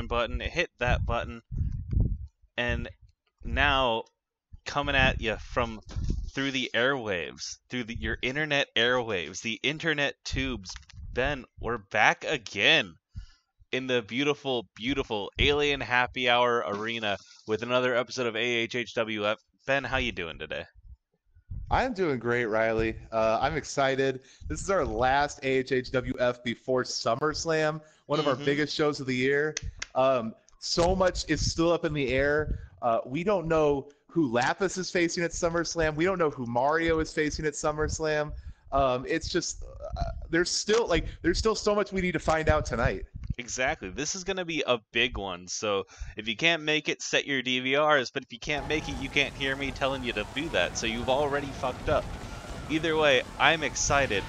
button, hit that button, and now coming at you from through the airwaves, through your internet airwaves, the internet tubes. Ben, we're back again in the beautiful, beautiful Alien Happy Hour arena with another episode of AHHWF. Ben, how you doing today? I'm doing great, Riley. I'm excited. This is our last AHHWF before SummerSlam, one of our Mm-hmm. biggest shows of the year. So much is still up in the air. We don't know who Lapis is facing at SummerSlam. We don't know who Mario is facing at SummerSlam. It's just there's still so much we need to find out tonight. Exactly. This is going to be a big one. So if you can't make it, set your DVRs. But if you can't make it, you can't hear me telling you to do that. So you've already fucked up. Either way, I'm excited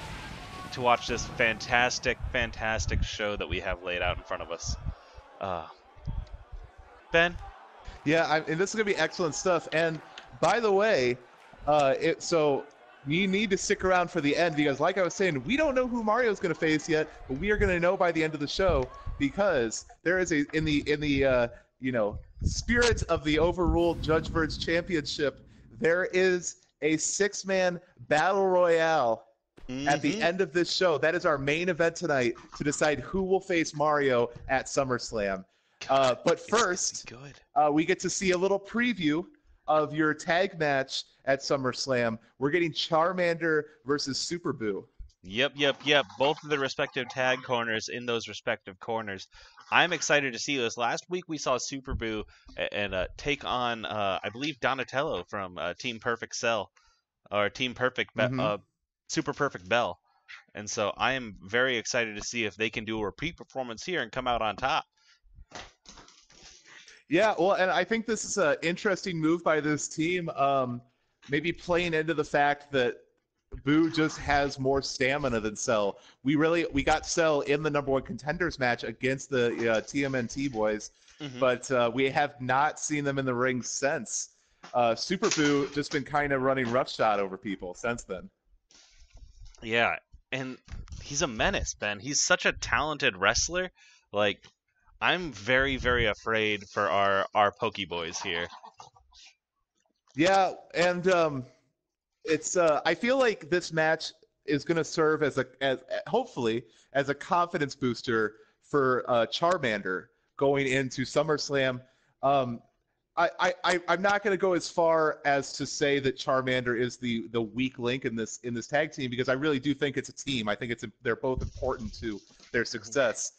to watch this fantastic, fantastic show that we have laid out in front of us. Uh, Ben? Yeah, and this is gonna be excellent stuff. And by the way, so you need to stick around for the end because, like I was saying, we don't know who Mario's gonna face yet, but we are gonna know by the end of the show because there is in the spirit of the Overruled Judge Bird's Championship, there is a six-man battle royale at the Mm-hmm. end of this show. That is our main event tonight to decide who will face Mario at SummerSlam. But first, Good. we get to see a little preview of your tag match at SummerSlam. We're getting Charmander versus Super Buu. Yep. Both of the respective tag corners in those respective corners. I'm excited to see this. Last week we saw Super Buu and take on, I believe, Donatello from Team Perfect Cell or Team Perfect, Mm-hmm. Super Perfect Bell. And so I am very excited to see if they can do a repeat performance here and come out on top. Yeah, well, and I think this is an interesting move by this team. Maybe playing into the fact that Boo just has more stamina than Cell. We got Cell in the number one contenders match against the TMNT boys, Hmm. but we have not seen them in the ring since. Super Boo just been kind of running roughshod over people since then. Yeah, and he's a menace, Ben. He's such a talented wrestler. Like, I'm very, very afraid for our Pokeboys here. Yeah, and it's I feel like this match is going to serve as hopefully as a confidence booster for Charmander going into SummerSlam. Um, I'm not going to go as far as to say that Charmander is the weak link in this tag team because I really do think it's a team. I think they're both important to their success.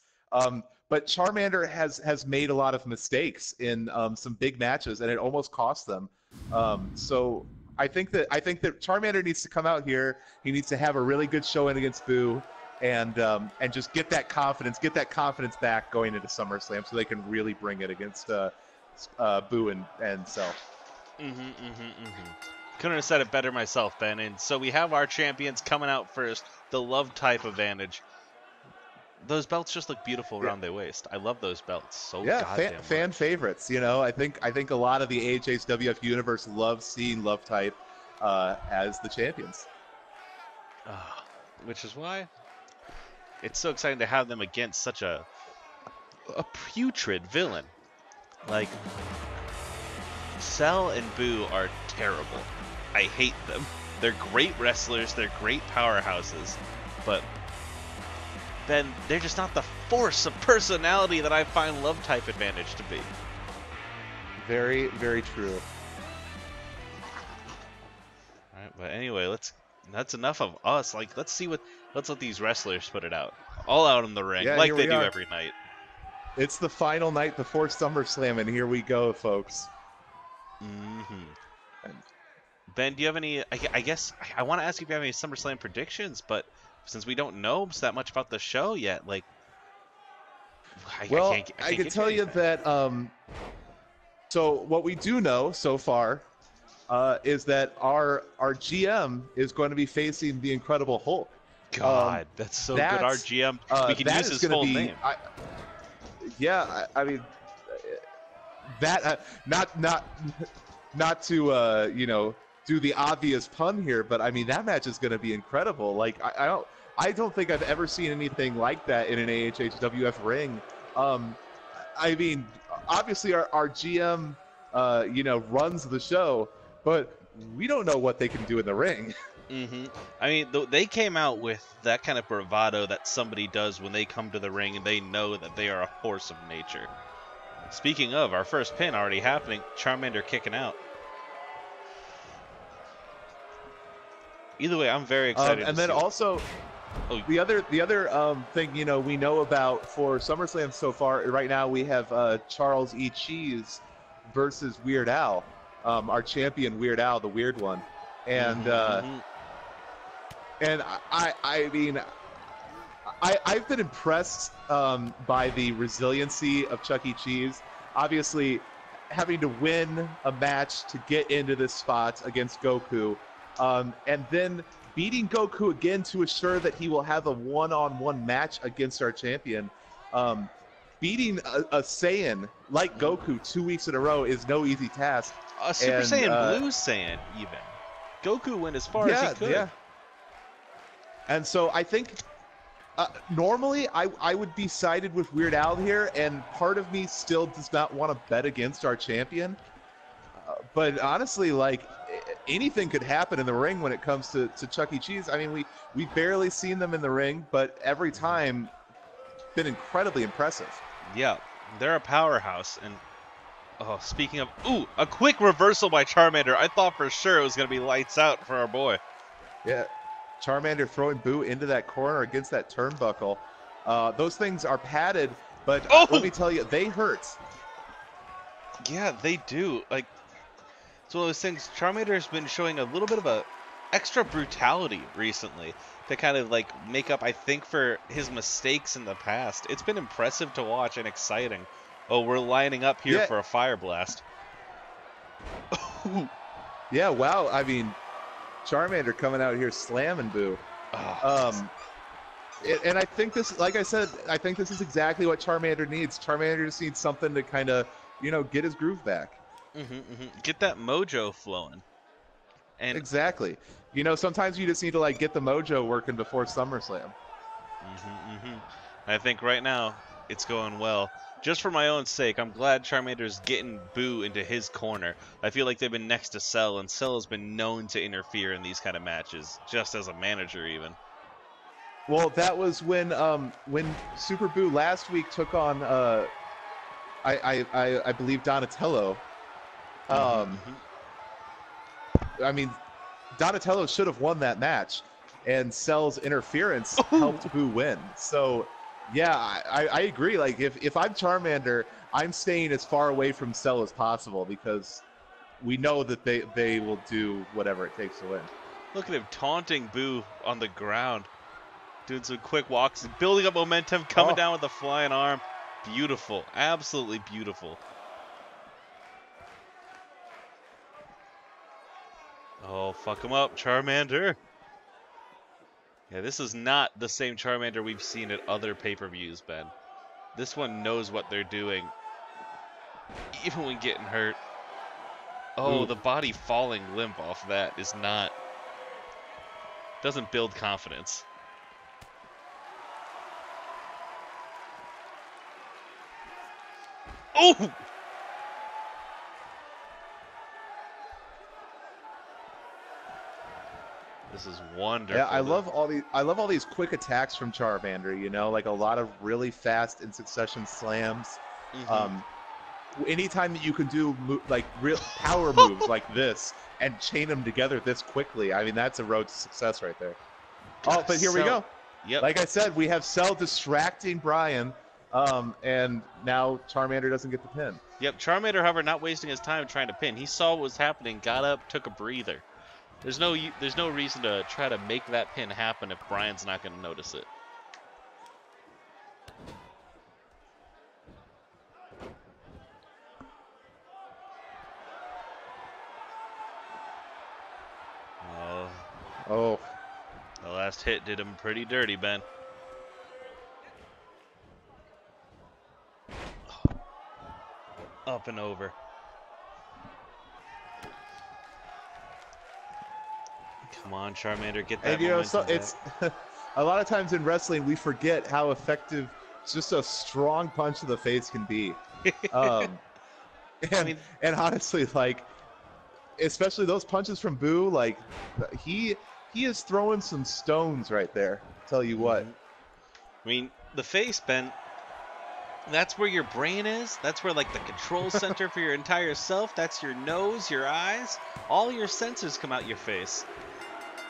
But Charmander has made a lot of mistakes in some big matches, and it almost cost them. So I think that Charmander needs to come out here. He needs to have a really good showing against Boo, and just get that confidence back going into SummerSlam, so they can really bring it against Boo and Cell. Couldn't have said it better myself, Ben. And so we have our champions coming out first. The love type advantage. Those belts just look beautiful Yeah, around their waist. I love those belts so yeah, goddamn fan much. favorites. I think a lot of the AHHWF universe loves seeing Love Type as the champions. Ah, which is why it's so exciting to have them against such a putrid villain. Like, Cell and Boo are terrible. I hate them. They're great wrestlers, they're great powerhouses, but then they're just not the force of personality that I find love type advantage to be. Very, very true. Alright, but anyway, that's enough of us. Like, let's let these wrestlers put it out. All out in the ring, Yeah, like here they we do are. every night. It's the final night before SummerSlam, and here we go, folks. Hmm. And Ben, do you have any? I guess I want to ask you if you have any SummerSlam predictions, but since we don't know that much about the show yet, like I well, I I can't can get you tell you anything. that. So what we do know so far is that our GM is going to be facing the Incredible Hulk. Um, God, that's so good. Our that's GM, we can that use is his going to full be. name. I mean that not to do the obvious pun here, but I mean that match is going to be incredible. Like I don't think I've ever seen anything like that in an AHHWF ring. Um, I mean, obviously our GM, runs the show, but we don't know what they can do in the ring. I mean, they came out with that kind of bravado that somebody does when they come to the ring and they know that they are a force of nature. Speaking of, our first pin already happening. Charmander kicking out. Either way, I'm very excited. And then also, the other thing we know about for SummerSlam so far right now, we have Charles E. Cheese versus Weird Al, our champion Weird Al, the weird one, and and I mean, I've been impressed by the resiliency of Chuck E. Cheese. Obviously, having to win a match to get into this spot against Goku, and then beating Goku again to assure that he will have a one-on-one match against our champion. Beating a Saiyan like Goku 2 weeks in a row is no easy task. A Super Saiyan Blue Saiyan, even. Goku went as far as he could. Yeah. And so I think normally I would be sided with Weird Al here, and part of me still does not want to bet against our champion. But honestly, like, anything could happen in the ring when it comes to Chuck E. Cheese. I mean, we barely seen them in the ring, but every time been incredibly impressive. Yeah, they're a powerhouse. And speaking of, a quick reversal by Charmander. I thought for sure it was going to be lights out for our boy. Yeah, Charmander throwing Buu into that corner against that turnbuckle. Those things are padded, but let me tell you, they hurt. Yeah, they do. Like, it's one of those things. Charmander has been showing a little bit of a extra brutality recently to kind of like make up, I think, for his mistakes in the past. It's been impressive to watch and exciting. Oh, we're lining up here for a fire blast. Yeah, wow. I mean, Charmander coming out here slamming Buu. And I think this, like I said, I think this is exactly what Charmander needs. Charmander just needs something to kind of, get his groove back. Get that mojo flowing. And exactly. Sometimes you just need to like get the mojo working before SummerSlam. I think right now it's going well. Just for my own sake, I'm glad Charmander's getting Buu into his corner. I feel like they've been next to Cell, and Cell has been known to interfere in these kind of matches, just as a manager even. Well, that was when Super Buu last week took on I believe Donatello. I mean, Donatello should have won that match, and Cell's interference helped Buu win. So, yeah, I agree. Like, if I'm Charmander, I'm staying as far away from Cell as possible because we know that they will do whatever it takes to win. Look at him taunting Buu on the ground, doing some quick walks, building up momentum, coming down with a flying arm. Beautiful, absolutely beautiful. Oh, fuck him up, Charmander. Yeah, this is not the same Charmander we've seen at other pay-per-views, Ben. This one knows what they're doing, even when getting hurt. Oh, the body falling limp off that is not... doesn't build confidence. Oh! This is wonderful. Yeah, I love all these quick attacks from Charmander, like a lot of really fast in succession slams. Anytime that you can do like real power moves like this and chain them together this quickly, I mean, that's a road to success right there. Oh, but here we go. Yep. Like I said, we have Cell distracting Brian, and now Charmander doesn't get the pin. Yep, Charmander, however, not wasting his time trying to pin. He saw what was happening, got up, took a breather. There's no reason to try to make that pin happen if Brian's not going to notice it. Oh. The last hit did him pretty dirty, Ben. Up and over. Come on, Charmander, get that momentum so back. it's a lot of times in wrestling we forget how effective just a strong punch to the face can be. Um, I and mean, and honestly, like especially those punches from Boo, like he he is throwing some stones right there. Tell you what. I mean, the face, Ben. That's where your brain is. That's where like the control center for your entire self. That's your nose, your eyes. All your sensors come out your face.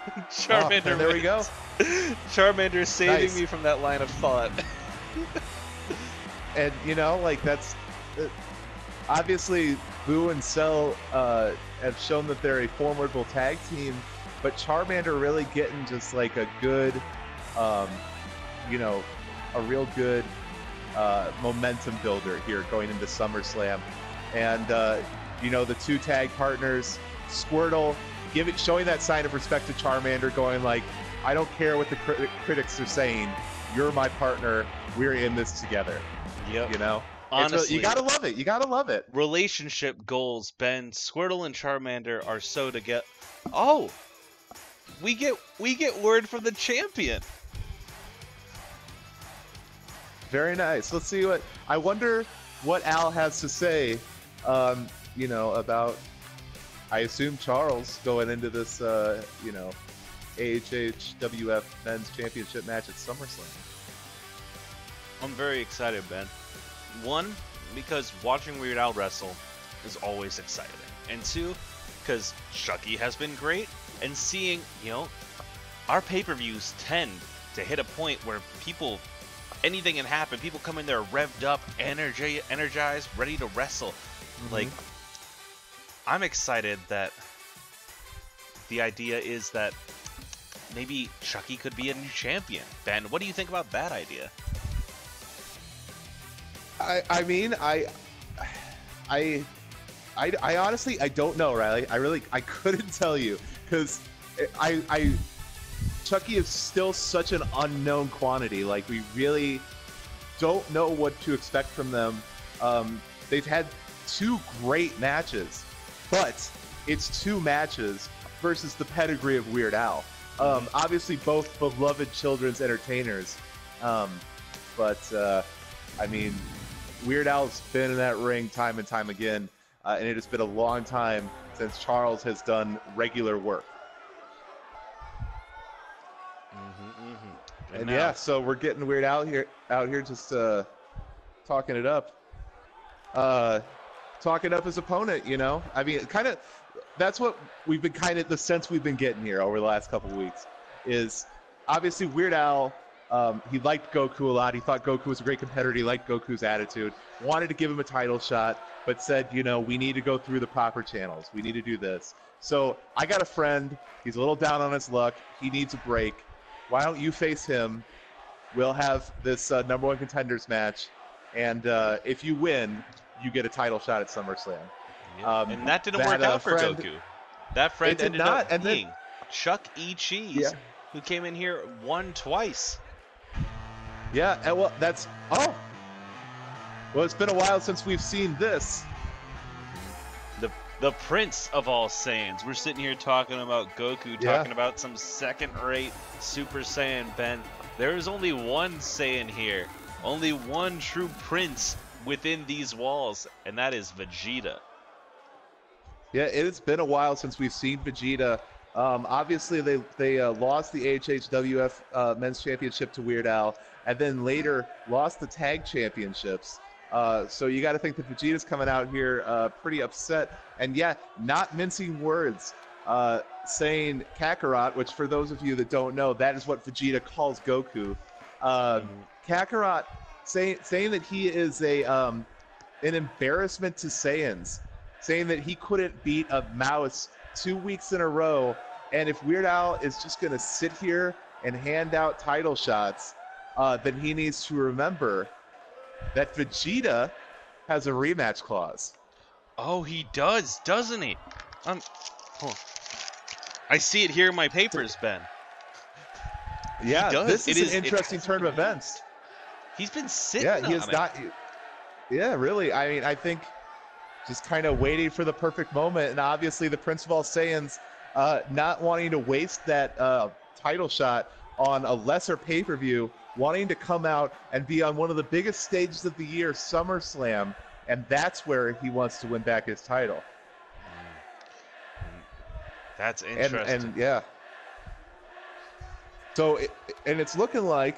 Oh, Charmander and there we go. Charmander saving Nice. me from that line of thought. And you know, like that's obviously Boo and Cell have shown that they're a formidable tag team, but Charmander really getting just like a good, you know, a real good momentum builder here going into SummerSlam. And you know, the two tag partners, Squirtle showing that sign of respect to Charmander, going like, I don't care what the critics are saying, you're my partner, we're in this together. Yep. You know, Honestly, you gotta love it. You gotta love it. relationship goals, Ben. Squirtle and Charmander are so together. Oh, we get word from the champion. Very nice. Let's see what I wonder what Al has to say. You know, about I assume Charles going into this you know, AHHWF Men's Championship match at SummerSlam. I'm very excited, Ben. One, because watching Weird Al wrestle is always exciting, and two, because Shaggy has been great, and seeing, you know, our pay-per-views tend to hit a point where people, anything can happen. People come in there revved up, energized, ready to wrestle. Mm-hmm. Like, I'm excited that the idea is that maybe Chucky could be a new champion. Ben, what do you think about that idea? I mean, I honestly, I don't know, Riley. I couldn't tell you, because Chucky is still such an unknown quantity. Like, we really don't know what to expect from them. They've had two great matches, but it's two matches versus the pedigree of Weird Al. Obviously, both beloved children's entertainers, but I mean, Weird Al's been in that ring time and time again, and it has been a long time since Charles has done regular work. And yeah, so we're getting Weird Al out here just talking it up. Talking up his opponent, you know? I mean, kind of, that's what we've been the sense we've been getting here over the last couple of weeks is obviously Weird Al, he liked Goku a lot. He thought Goku was a great competitor. He liked Goku's attitude, wanted to give him a title shot, but said, you know, we need to go through the proper channels. We need to do this. So I got a friend. He's a little down on his luck. He needs a break. Why don't you face him? We'll have this number one contenders match. And if you win, you get a title shot at SummerSlam. Yeah. And that didn't work out for Goku. That friend ended up being Chuck E. Cheese, who came in here, won twice. Yeah, and well, well, it's been a while since we've seen this. The prince of all Saiyans. We're sitting here talking about Goku, talking about some second-rate Super Saiyan, Ben. There is only one Saiyan here. Only one true prince within these walls, and that is Vegeta. Yeah, it's been a while since we've seen Vegeta. Obviously, they lost the AHHWF Men's Championship to Weird Al, and then later lost the Tag Championships. So you got to think that Vegeta's coming out here pretty upset, and yeah, not mincing words, saying Kakarot, which for those of you that don't know, that is what Vegeta calls Goku. Kakarot saying that he is an embarrassment to Saiyans, saying that he couldn't beat a mouse 2 weeks in a row, and if Weird Al is just going to sit here and hand out title shots, then he needs to remember that Vegeta has a rematch clause. Oh, he does, doesn't he? I see it here in my papers, Ben. Yeah, this is an interesting turn of events. He's been sitting on it. He has not. Yeah, really. I mean, I think just kind of waiting for the perfect moment, and obviously the Prince of All Saiyans not wanting to waste that title shot on a lesser pay-per-view, wanting to come out and be on one of the biggest stages of the year, SummerSlam, and that's where he wants to win back his title. That's interesting. And yeah. So, it's looking like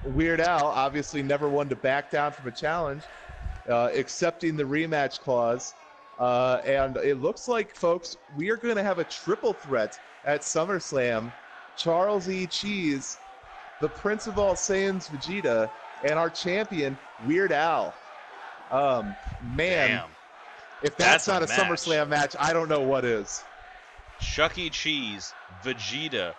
Weird Al, obviously never one to back down from a challenge, accepting the rematch clause. And it looks like, folks, we are going to have a triple threat at SummerSlam. Charles E. Cheese, the Prince of All Saiyans Vegeta, and our champion, Weird Al. Man, damn. If that's not a match. SummerSlam match, I don't know what is. Chuck E. Cheese, Vegeta,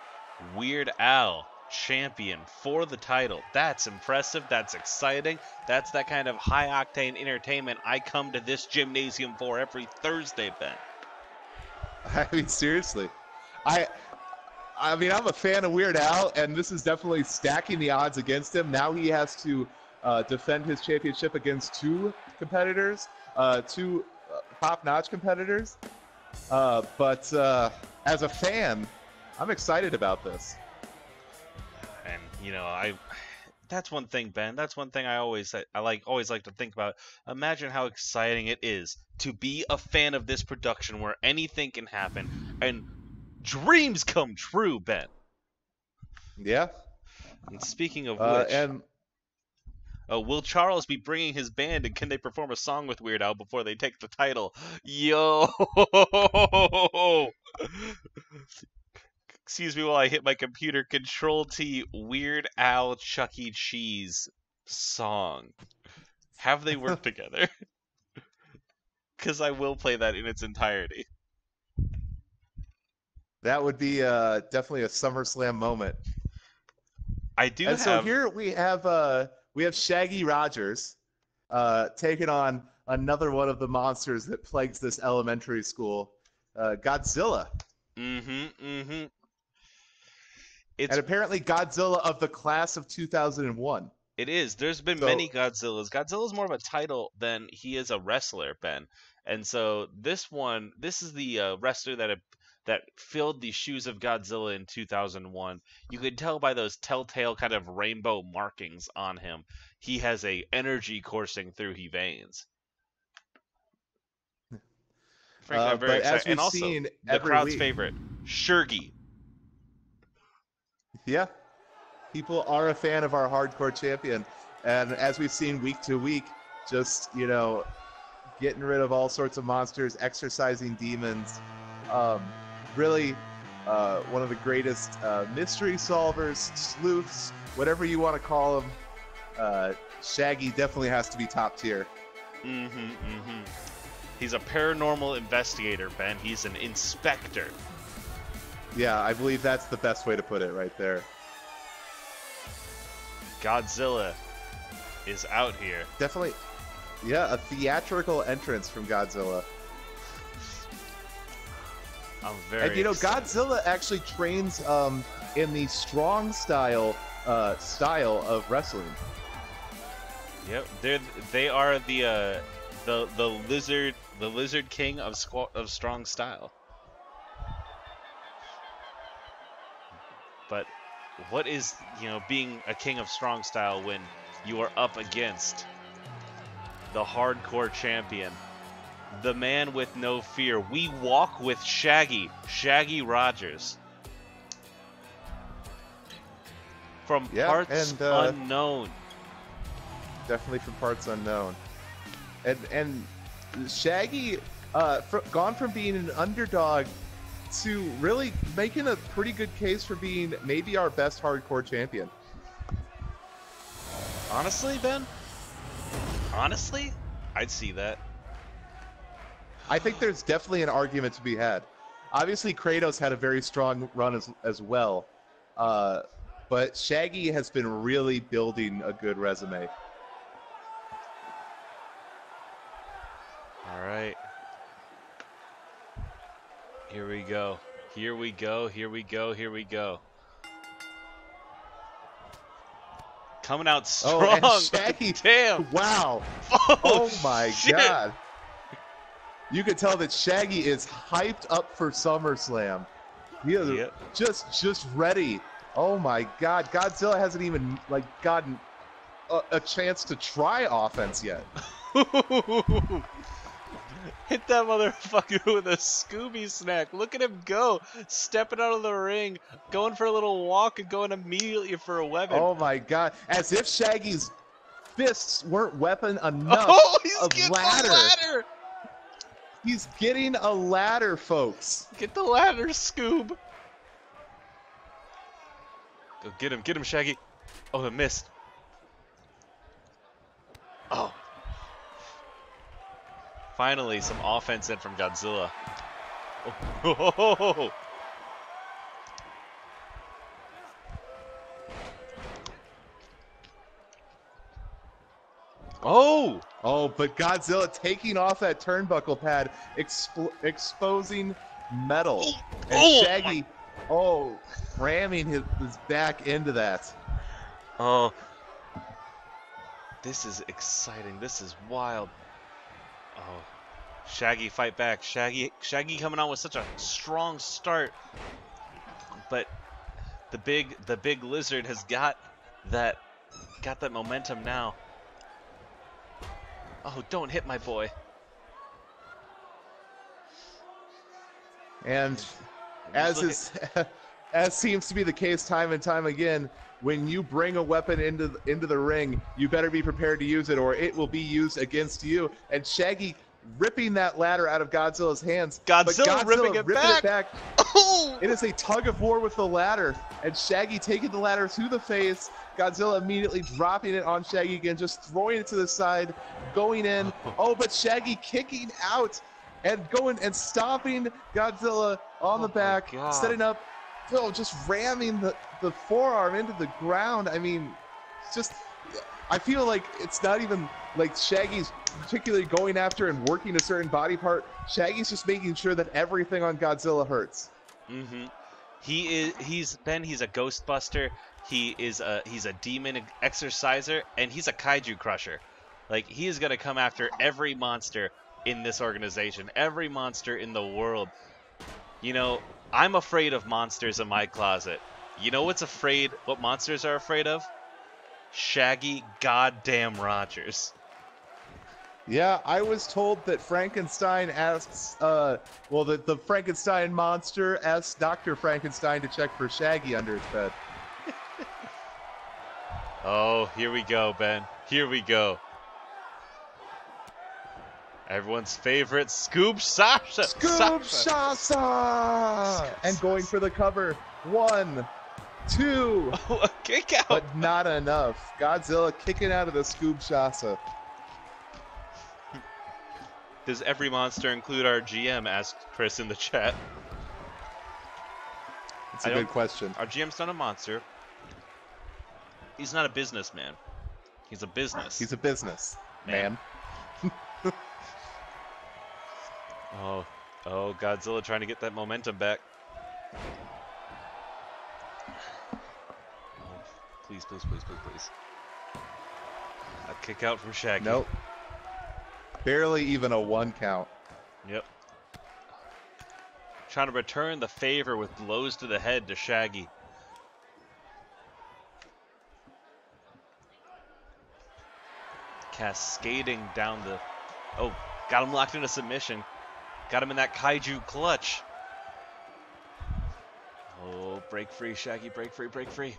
Weird Al, champion for the title. That's impressive. That's exciting. That's that kind of high-octane entertainment I come to this gymnasium for every Thursday, Ben. I mean, seriously. I mean, I'm a fan of Weird Al, and this is definitely stacking the odds against him. Now he has to defend his championship against two competitors, two top-notch competitors. But as a fan, I'm excited about this. And you know, that's one thing, Ben. That's one thing I always like to think about. Imagine how exciting it is to be a fan of this production where anything can happen and dreams come true, Ben. Yeah. And speaking of which, will Charles be bringing his band, and can they perform a song with Weird Al before they take the title? Yo! Excuse me while I hit my computer. Control-T, Weird Al, Chuck E. Cheese song. Have they worked together? Because I will play that in its entirety. That would be definitely a SummerSlam moment. So here we have Shaggy Rogers taking on another one of the monsters that plagues this elementary school, Godzilla. And apparently Godzilla of the class of 2001. It is. There's been many Godzillas. Godzilla's more of a title than he is a wrestler, Ben. And so this is the wrestler that filled the shoes of Godzilla in 2001. You could tell by those telltale kind of rainbow markings on him. He has a energy coursing through his veins. Frankly, I'm very excited. And also, the crowd's favorite, Shaggy. Yeah. People are a fan of our hardcore champion. And as we've seen week to week, just, getting rid of all sorts of monsters, exorcising demons. Really one of the greatest mystery solvers, sleuths, whatever you want to call them. Shaggy definitely has to be top tier. He's a paranormal investigator, Ben. He's an inspector. Yeah, I believe that's the best way to put it right there. Godzilla is out here. Definitely, yeah, a theatrical entrance from Godzilla. I'm very excited. Godzilla actually trains in the strong style of wrestling. Yep, they are the lizard king of strong style. But what is being a king of strong style when you are up against the hardcore champion, the man with no fear? We walk with Shaggy Rogers from parts unknown. Definitely from parts unknown. And Shaggy gone from being an underdog to really making a pretty good case for being maybe our best hardcore champion. Honestly, Ben? Honestly? I'd see that. I think there's definitely an argument to be had. Obviously, Kratos had a very strong run as well. But Shaggy has been really building a good resume. All right. Here we go. Here we go. Here we go. Here we go. Coming out strong. Oh, and Shaggy. Damn. Wow. Oh my shit. God. You can tell that Shaggy is hyped up for SummerSlam. He is just ready. Oh my God. Godzilla hasn't even gotten a chance to try offense yet. Hit that motherfucker with a Scooby snack. Look at him go. Stepping out of the ring. Going for a little walk and going immediately for a weapon. Oh my god. As if Shaggy's fists weren't weapon enough. Oh, he's of getting ladder. the ladder. He's getting a ladder, folks. Get the ladder, Scoob. Go get him, Shaggy. Oh, it missed. Oh. Finally, some offense in from Godzilla. Oh. Oh! Oh, but Godzilla taking off that turnbuckle pad, exposing metal. And Shaggy, ramming his back into that. Oh. This is exciting. This is wild. Oh. Shaggy fight back. Shaggy coming on with such a strong start. But the big lizard has got that momentum now. Oh, don't hit my boy. And as seems to be the case time and time again, when you bring a weapon into the ring, you better be prepared to use it or it will be used against you. And Shaggy ripping that ladder out of Godzilla's hands. Godzilla ripping it back. Oh! It is a tug of war with the ladder, and Shaggy taking the ladder to the face. Godzilla immediately dropping it on Shaggy again, just throwing it to the side, going in. Oh, but Shaggy kicking out and going and stomping Godzilla on the back, setting up, just ramming the forearm into the ground. I mean, just, I feel like it's not even like Shaggy's particularly going after and working a certain body part. Shaggy's just making sure that everything on Godzilla hurts. Mm-hmm. He's a Ghostbuster. He's a demon exorciser, and he's a kaiju crusher. Like, he is gonna come after every monster in this organization, every monster in the world. You know, I'm afraid of monsters in my closet. You know what monsters are afraid of? Shaggy goddamn Rogers. Yeah, I was told that Frankenstein asks, the Frankenstein monster asks Dr. Frankenstein to check for Shaggy under his bed. Oh, here we go, Ben. Here we go. Everyone's favorite, Scoop Sasha. Scoop Sasha! And going for the cover. 1, 2. Oh, a kick out. But not enough. Godzilla kicking out of the Scoop Sasha. Does every monster include our GM? Asked Chris in the chat. It's a good question. Our GM's not a monster. He's not a businessman. He's a business. He's a business man. Oh, Godzilla trying to get that momentum back. Oh, please. A kick out from Shaggy. Nope. Barely even a 1 count. Yep. Trying to return the favor with blows to the head to Shaggy. Cascading down the... Oh, got him locked into submission. Got him in that kaiju clutch. Oh, break free, Shaggy. Break free.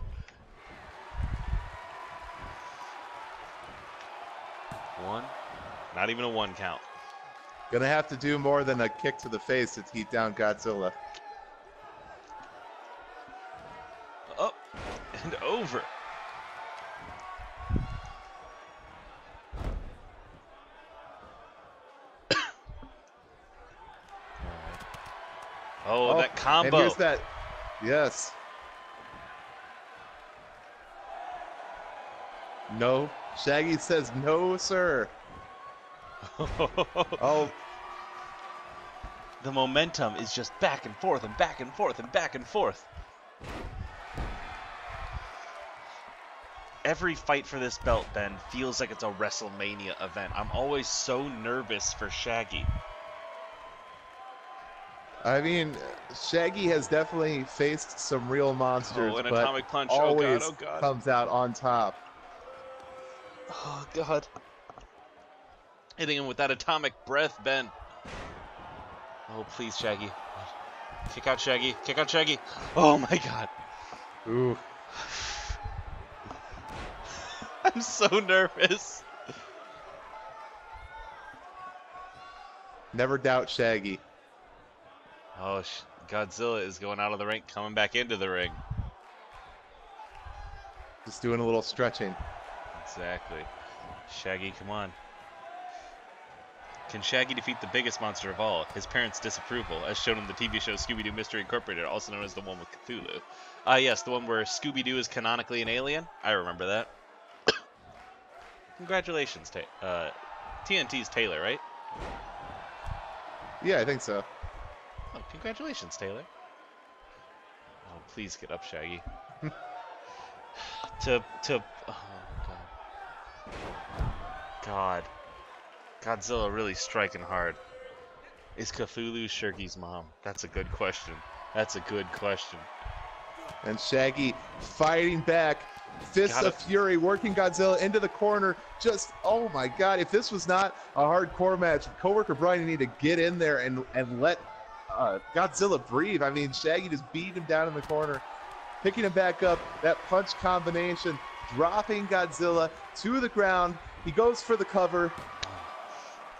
One. Not even a 1 count. Gonna have to do more than a kick to the face to keep down Godzilla. Up and over. Oh, that combo. And here's that. Yes. No. Shaggy says no, sir. Oh. The momentum is just back and forth and back and forth and back and forth. Every fight for this belt, Ben, feels like it's a WrestleMania event. I'm always so nervous for Shaggy. I mean, Shaggy has definitely faced some real monsters, an but atomic punch. always Oh God. comes out on top. Oh God. Hitting him with that atomic breath, Ben. Oh, please, Shaggy. Kick out Shaggy. Kick out Shaggy. Oh, my God. Ooh. I'm so nervous. Never doubt Shaggy. Oh, Godzilla is going out of the ring, coming back into the ring. Just doing a little stretching. Exactly. Shaggy, come on. Can Shaggy defeat the biggest monster of all, his parents' disapproval, as shown in the TV show Scooby-Doo Mystery Incorporated, also known as the one with Cthulhu? Yes, the one where Scooby-Doo is canonically an alien. I remember that. Congratulations, TNT's Taylor, right? Yeah, I think so. Oh, congratulations, Taylor. Oh, please get up, Shaggy. Oh, God. Godzilla really striking hard. Is Cthulhu Shaggy's mom? That's a good question. That's a good question. And Shaggy fighting back. Fists of Fury working Godzilla into the corner. Just, oh my God. If this was not a hardcore match, coworker Brian need to get in there and let Godzilla breathe. I mean, Shaggy just beat him down in the corner. Picking him back up. That punch combination. Dropping Godzilla to the ground. He goes for the cover.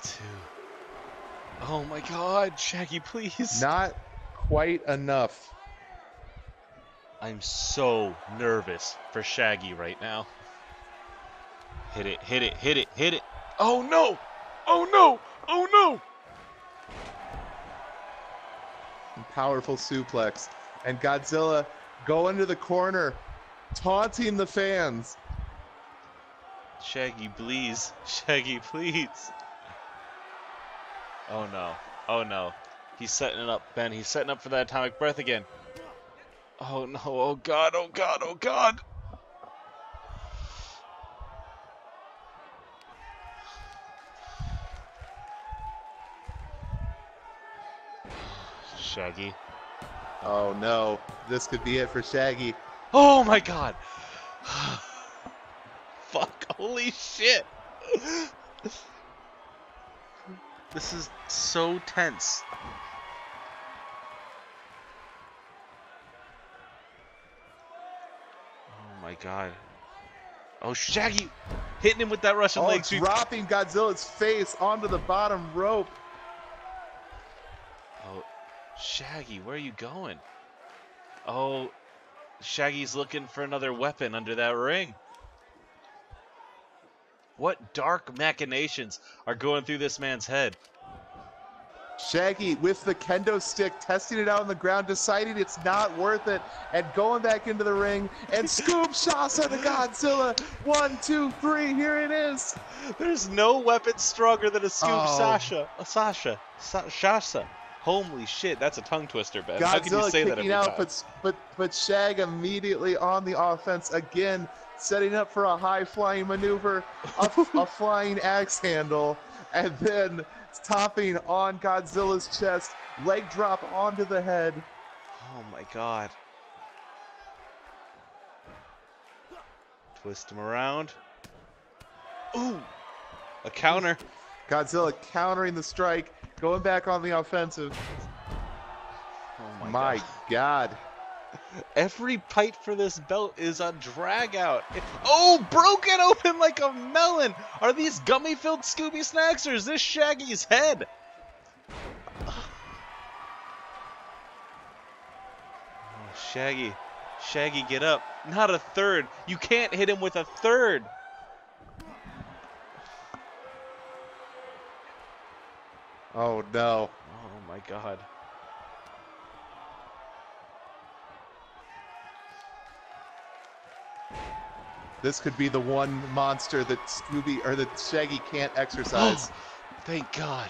2. Oh my God, Shaggy, please. Not quite enough. I'm so nervous for Shaggy right now. Hit it, hit it, hit it, hit it. Oh no! Oh no! Oh no! Powerful suplex. And Godzilla going to the corner, taunting the fans. Shaggy, please. Shaggy, please. Oh no. Oh no. He's setting it up, Ben. He's setting up for that atomic breath again. Oh no. Oh God. Oh God. Oh God. Shaggy. Oh no. This could be it for Shaggy. Oh my God. Fuck. Holy shit. This is so tense. Oh my God. Oh, Shaggy hitting him with that Russian leg sweep. Dropping Godzilla's face onto the bottom rope. Oh, Shaggy, where are you going? Oh, Shaggy's looking for another weapon under that ring. What dark machinations are going through this man's head? Shaggy with the kendo stick, testing it out on the ground, deciding it's not worth it, and going back into the ring, and scoop Shasa to Godzilla. 1, 2, 3, here it is. There's no weapon stronger than a scoop Shasa. Holy shit, that's a tongue twister, Ben. Godzilla How can you say that every out, time? but Shag immediately on the offense again, setting up for a high-flying maneuver, a flying axe handle, and then topping on Godzilla's chest, leg drop onto the head. Oh my God. Twist him around. Ooh, a counter. Godzilla countering the strike, going back on the offensive. Oh my God. Every fight for this belt is a drag out. Oh, broken open like a melon. Are these gummy-filled Scooby snacks or is this Shaggy's head? Oh, Shaggy, get up. Not a third. You can't hit him with a third. Oh no. Oh my God. This could be the one monster that that Shaggy can't exercise. Thank God.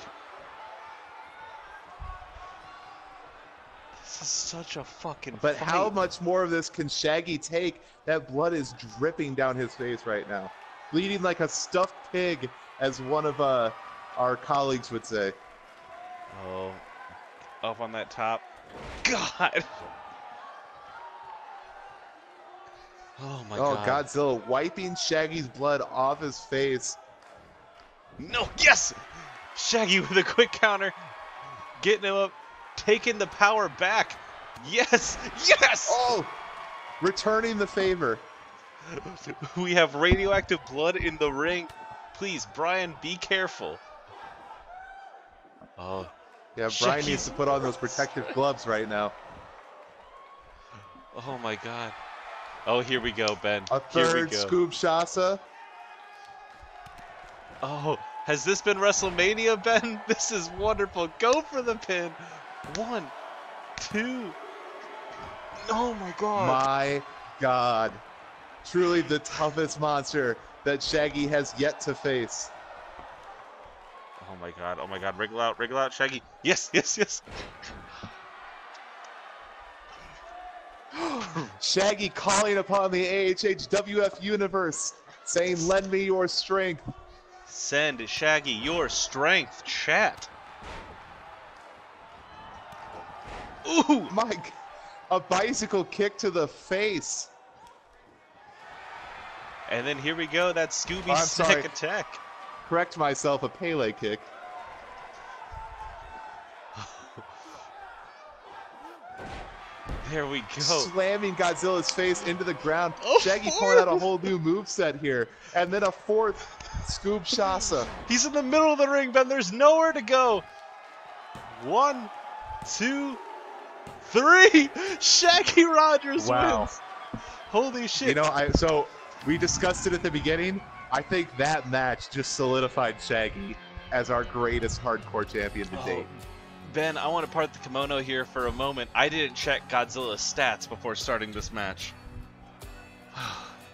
This is such a fucking But fight. how much more of this can Shaggy take? That blood is dripping down his face right now. Bleeding like a stuffed pig, as one of our colleagues would say. Oh, up on that top. God. Oh my God. Godzilla wiping Shaggy's blood off his face. No, yes! Shaggy with a quick counter. Getting him up. Taking the power back. Yes! Yes! Oh! Returning the favor. We have radioactive blood in the ring. Please, Brian, be careful. Oh. Yeah, Brian needs to put on those protective gloves right now. Oh my god. Oh, here we go, Ben. A third scoop shasa. Oh, has this been WrestleMania, Ben? This is wonderful. Go for the pin. 1, 2. Oh my god. My god. Truly the toughest monster that Shaggy has yet to face. Oh my god. Oh my god. Wriggle out, Shaggy. Yes, yes, yes. Shaggy calling upon the AHHWF universe, saying, "Lend me your strength." Send Shaggy your strength, chat. Ooh! Mike, a bicycle kick to the face. And then here we go, that Scooby I'm Snack sorry. attack. Correct myself, a Pele kick. There we go. Slamming Godzilla's face into the ground. Oh, Shaggy pulling out a whole new moveset here. And then a fourth scoop shasa. He's in the middle of the ring, Ben. There's nowhere to go. 1, 2, 3. Shaggy Rogers wins. Holy shit. You know, so we discussed it at the beginning. I think that match just solidified Shaggy as our greatest hardcore champion to date. Ben, I want to part the kimono here for a moment. I didn't check Godzilla's stats before starting this match.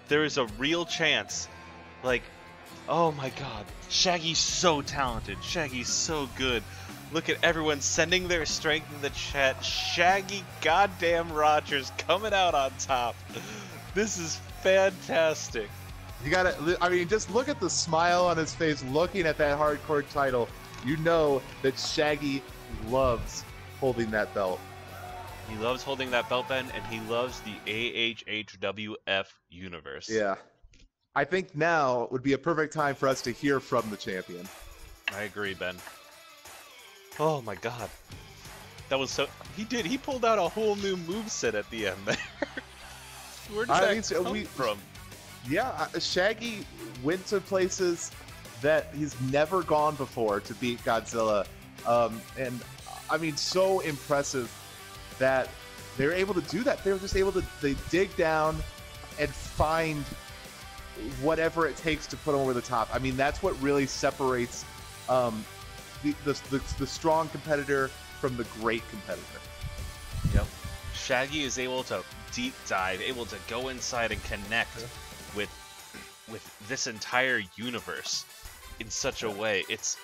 There is a real chance. Like, oh my god. Shaggy's so talented. Shaggy's so good. Look at everyone sending their strength in the chat. Shaggy goddamn Rogers coming out on top. This is fantastic. You gotta, I mean, just look at the smile on his face looking at that hardcore title. You know that Shaggy loves holding that belt. He loves holding that belt, Ben, and he loves the AHHWF universe. Yeah. I think now would be a perfect time for us to hear from the champion. I agree, Ben. Oh my god. That was so... He pulled out a whole new moveset at the end there. Where did that come from? Yeah, Shaggy went to places that he's never gone before to beat Godzilla. And I mean, so impressive that they were able to do that. They were just able to dig down and find whatever it takes to put him over the top. I mean, that's what really separates the strong competitor from the great competitor. Yep. Shaggy is able to deep dive, able to go inside and connect with this entire universe in such a way. It's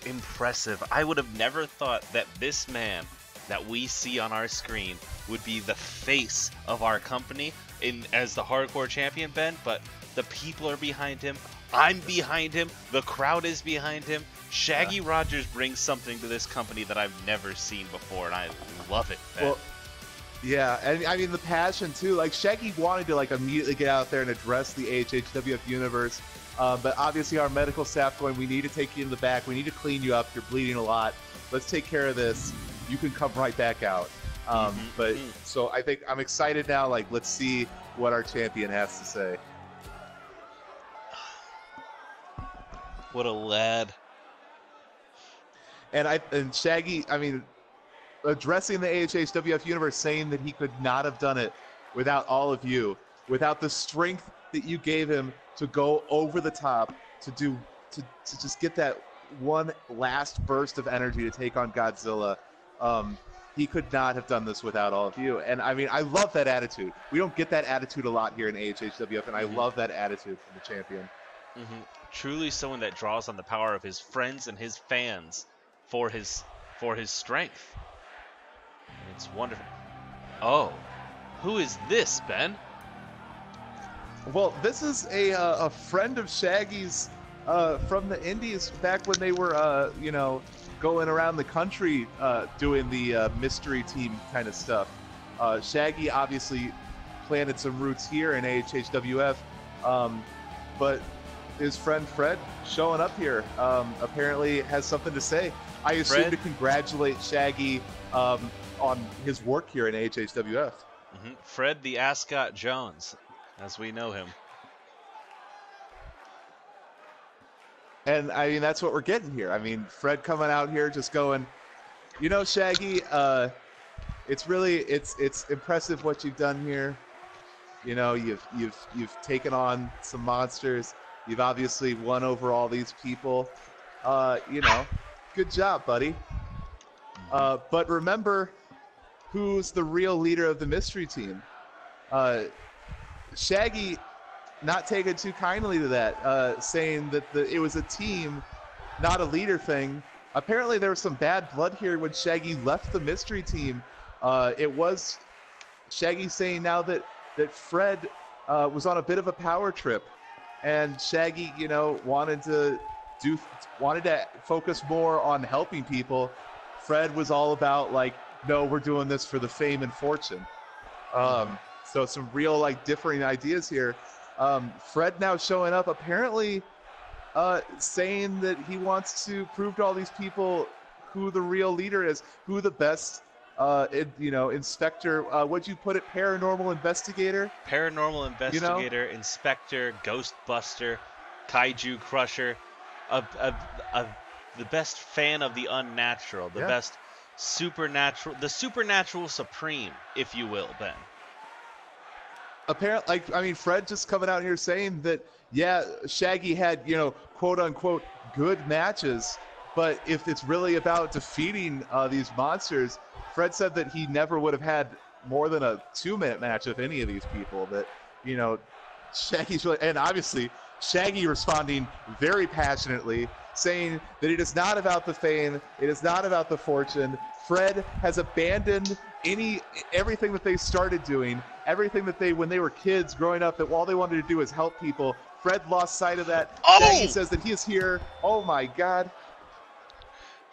impressive. I would have never thought that this man that we see on our screen would be the face of our company as the hardcore champion, Ben, but the people are behind him. I'm behind him. The crowd is behind him. Shaggy Rogers brings something to this company that I've never seen before, and I love it, Ben. Well, yeah, and I mean the passion too. Like Shaggy wanted to like immediately get out there and address the AHHWF universe, but obviously our medical staff going, we need to take you in the back. We need to clean you up. You're bleeding a lot. Let's take care of this. You can come right back out. So I think I'm excited now. Like, let's see what our champion has to say. What a lad. And Shaggy, I mean, addressing the AHHWF universe, saying that he could not have done it without all of you, without the strength that you gave him to go over the top, to just get that one last burst of energy to take on Godzilla. He could not have done this without all of you. And I mean, I love that attitude. We don't get that attitude a lot here in AHHWF, and I love that attitude from the champion. Truly someone that draws on the power of his friends and his fans for his strength. It's wonderful. Oh, who is this, Ben? Well, this is a friend of Shaggy's from the Indies back when they were, you know, going around the country doing the mystery team kind of stuff. Shaggy obviously planted some roots here in AHHWF, but his friend Fred showing up here. Apparently has something to say. I assume Fred? to congratulate Shaggy on his work here in HHWF. Fred the Ascot Jones, as we know him. And I mean, that's what we're getting here. I mean, Fred coming out here just going, you know, Shaggy, it's really it's impressive what you've done here. You know, you've taken on some monsters. You've obviously won over all these people. You know, good job, buddy. But remember, who's the real leader of the mystery team? Shaggy, not taking too kindly to that, saying that it was a team, not a leader thing. Apparently, there was some bad blood here when Shaggy left the mystery team. It was Shaggy saying now that Fred was on a bit of a power trip, and Shaggy, you know, wanted to focus more on helping people. Fred was all about like, no, we're doing this for the fame and fortune. So some real like differing ideas here. Fred now showing up, apparently saying that he wants to prove to all these people who the real leader is, who the best, you know, inspector. What'd you put it? Paranormal investigator. Paranormal investigator, you know? Inspector, Ghostbuster, Kaiju Crusher, the best fan of the unnatural, the best supernatural, the supernatural supreme, if you will, Ben. Apparently, like, I mean, Fred just coming out here saying that, yeah, Shaggy had, you know, quote unquote, good matches, but if it's really about defeating these monsters, Fred said that he never would have had more than a 2-minute match with any of these people. That, you know, Shaggy's really, and obviously Shaggy responding very passionately, saying that it is not about the fame, it is not about the fortune. Fred has abandoned everything that they started doing, everything that when they were kids growing up, that all they wanted to do is help people. Fred lost sight of that. Oh! Shaggy says that he is here. Oh my God.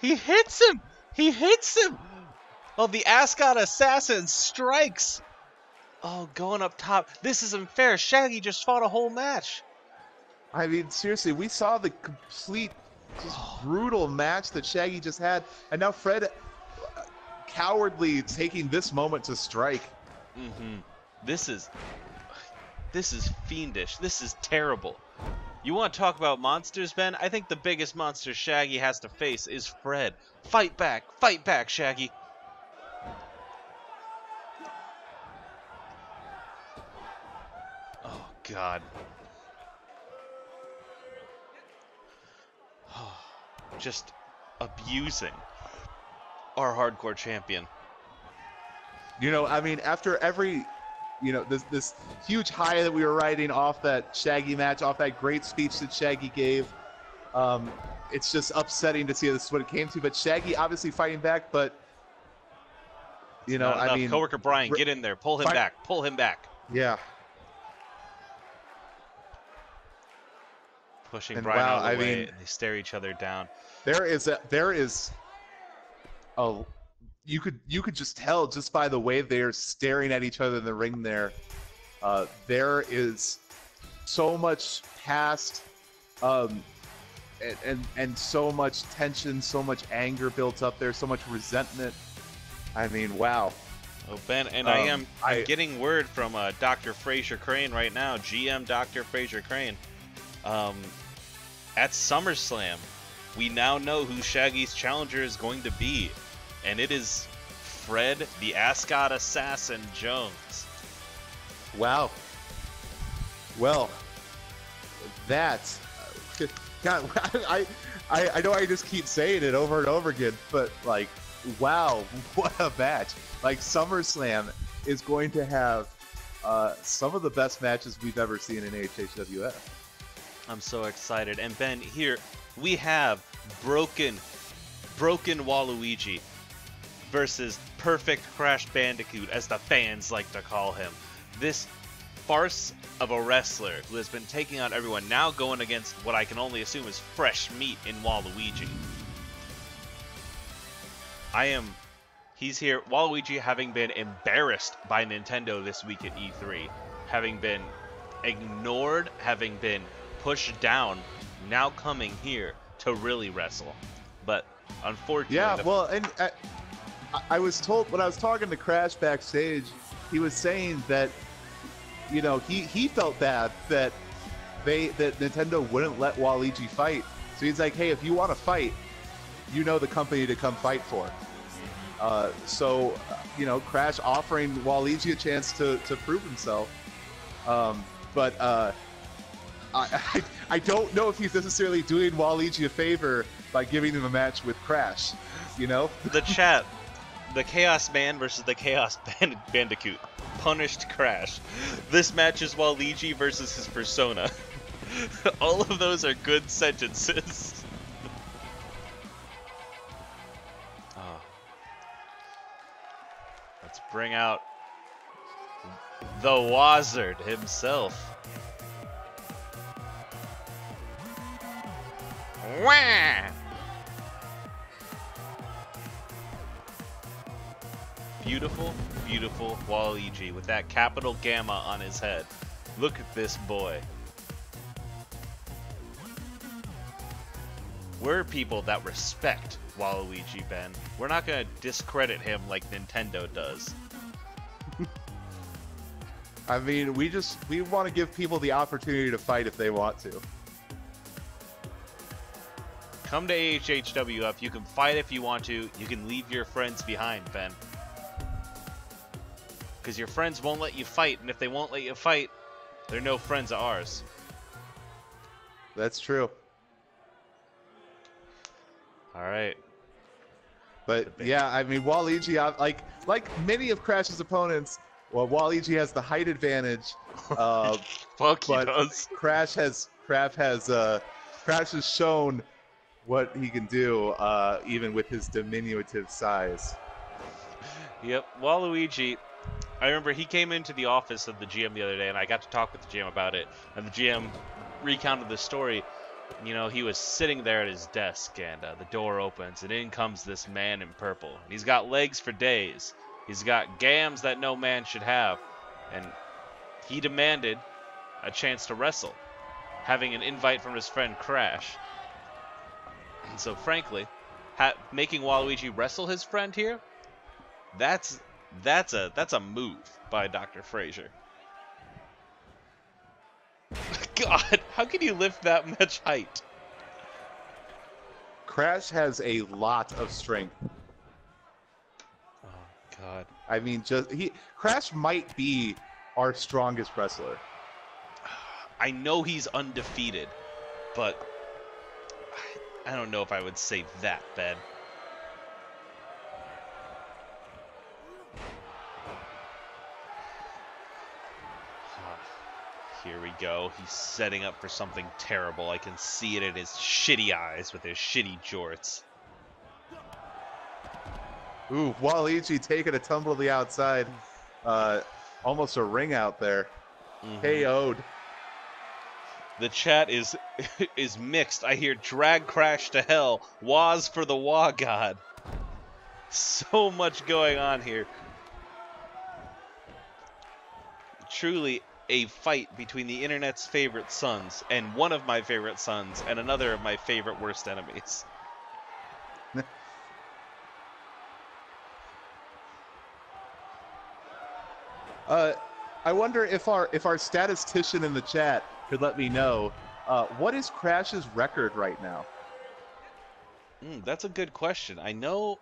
He hits him! He hits him! Oh, the Ascot assassin strikes! Oh, going up top. This isn't fair. Shaggy just fought a whole match. I mean, seriously, we saw the complete, just brutal match that Shaggy just had, and now Fred cowardly taking this moment to strike. This is fiendish. This is terrible. You want to talk about monsters, Ben? I think the biggest monster Shaggy has to face is Fred. Fight back, Shaggy. Oh, God. Just abusing our hardcore champion. You know, I mean, after every, you know, this huge high that we were riding off that Shaggy match, off that great speech that Shaggy gave, it's just upsetting to see this is what it came to. But Shaggy obviously fighting back, but, you know, I mean... Coworker Brian, get in there. Pull him back. Pull him back. Yeah. Pushing Brian out of the way, and they stare each other down. You could just tell just by the way they're staring at each other in the ring there. There is so much past and so much tension, so much anger built up there, so much resentment. I mean, wow. Oh, Ben, and I'm getting word from Dr. Fraser Crane right now, GM Dr. Fraser Crane. At SummerSlam, we now know who Shaggy's challenger is going to be, and it is Fred the Ascot Assassin Jones. Wow. Well, that's... God, I know I just keep saying it over and over again, but, like, wow, what a match. Like, SummerSlam is going to have some of the best matches we've ever seen in HHWF. I'm so excited. And Ben, here we have broken Waluigi versus Perfect Crash Bandicoot, as the fans like to call him. This farce of a wrestler who has been taking on everyone, now going against what I can only assume is fresh meat in Waluigi. He's here, Waluigi having been embarrassed by Nintendo this week at E3, having been ignored, having been pushed down, now coming here to really wrestle. But unfortunately, Yeah, well, and I was told when I was talking to Crash backstage, he was saying that, you know, he felt bad that Nintendo wouldn't let Waluigi fight. So he's like, hey, if you want to fight, you know the company to come fight for. So, you know, Crash offering Waluigi a chance to prove himself. But I don't know if he's necessarily doing Waluigi a favor by giving him a match with Crash, you know? The chat, the Chaos Man versus the Chaos Bandicoot, punished Crash. This match is Waluigi versus his persona. All of those are good sentences. Oh. Let's bring out the Wizard himself. Wah! Beautiful, beautiful Waluigi with that capital Gamma on his head. Look at this boy. We're people that respect Waluigi, Ben. We're not gonna discredit him like Nintendo does. I mean, we want to give people the opportunity to fight if they want to. Come to AHHWF. You can fight if you want to. You can leave your friends behind, Ben. Because your friends won't let you fight, and if they won't let you fight, they're no friends of ours. That's true. All right. But yeah, I mean, Waluigi, like many of Crash's opponents, well, Waluigi has the height advantage. Fuck, he does. Crash has shown what he can do, even with his diminutive size. Yep, Waluigi. I remember he came into the office of the GM the other day, and I got to talk with the GM about it. And the GM recounted the story. You know, he was sitting there at his desk, and the door opens, and in comes this man in purple. And he's got legs for days. He's got gams that no man should have. And he demanded a chance to wrestle, having an invite from his friend Crash. And so, frankly, making Waluigi wrestle his friend here, that's a move by Dr. Frazier. God, how can you lift that much height? Crash has a lot of strength. Oh God. I mean, Crash might be our strongest wrestler. I know he's undefeated, but I don't know if I would say that, Ben. Here we go. He's setting up for something terrible. I can see it in his shitty eyes with his shitty jorts. Ooh, Waluigi taking a tumble to the outside. Almost a ring out there. KO'd. The chat is mixed. I hear drag Crash to hell. Waz for the Wa God. So much going on here. Truly a fight between the internet's favorite sons and one of my favorite sons and another of my favorite worst enemies. I wonder if our statistician in the chat could let me know what is Crash's record right now. That's a good question. I know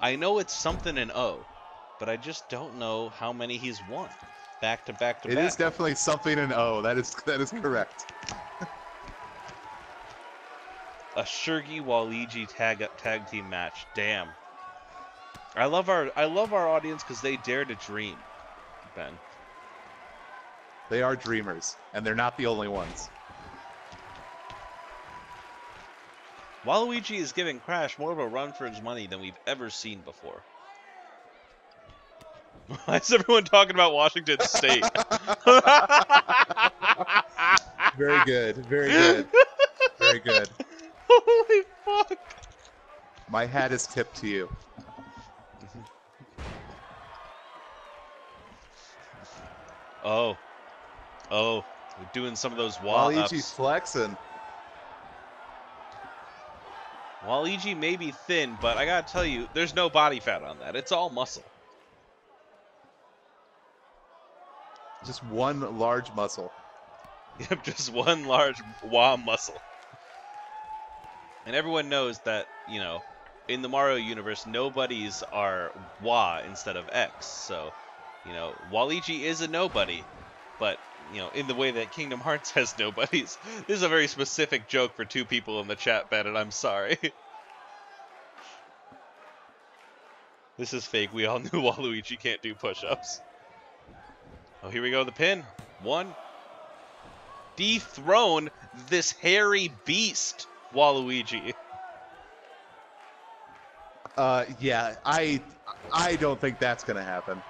it's something in O, but I just don't know how many he's won. Back to back to back. It is definitely something in O. That is correct. A Shaggy Waluigi tag team match. Damn. I love our audience because they dare to dream, Ben. They are dreamers, and they're not the only ones. Waluigi is giving Crash more of a run for his money than we've ever seen before. Why is everyone talking about Washington State? Very good. Very good. Very good. Holy fuck. My hat is tipped to you. Oh. We're doing some of those wall Waluigi ups. flexing. Waluigi may be thin, but I gotta tell you, there's no body fat on that. It's all muscle. Just one large muscle. Yep, just one large wah muscle. And everyone knows that, you know, in the Mario universe, nobodies are wah instead of X. So, you know, Waluigi is a nobody, but, you know, in the way that Kingdom Hearts has nobodies. This is a very specific joke for 2 people in the chat, Ben, and I'm sorry. This is fake. We all knew Waluigi can't do push-ups. Oh, here we go. The pin. 1. Dethrone this hairy beast, Waluigi. Yeah, I don't think that's gonna happen.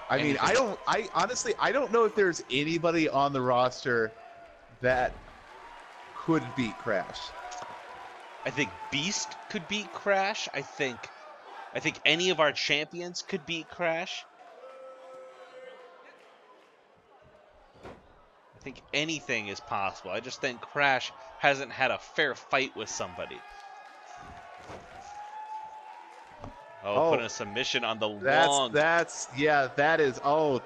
I mean, honestly, I don't know if there's anybody on the roster that could beat Crash. I think Beast could beat Crash. I think any of our champions could beat Crash. I think anything is possible. I just think Crash hasn't had a fair fight with somebody. Oh, putting a submission on the long. That is. Oh,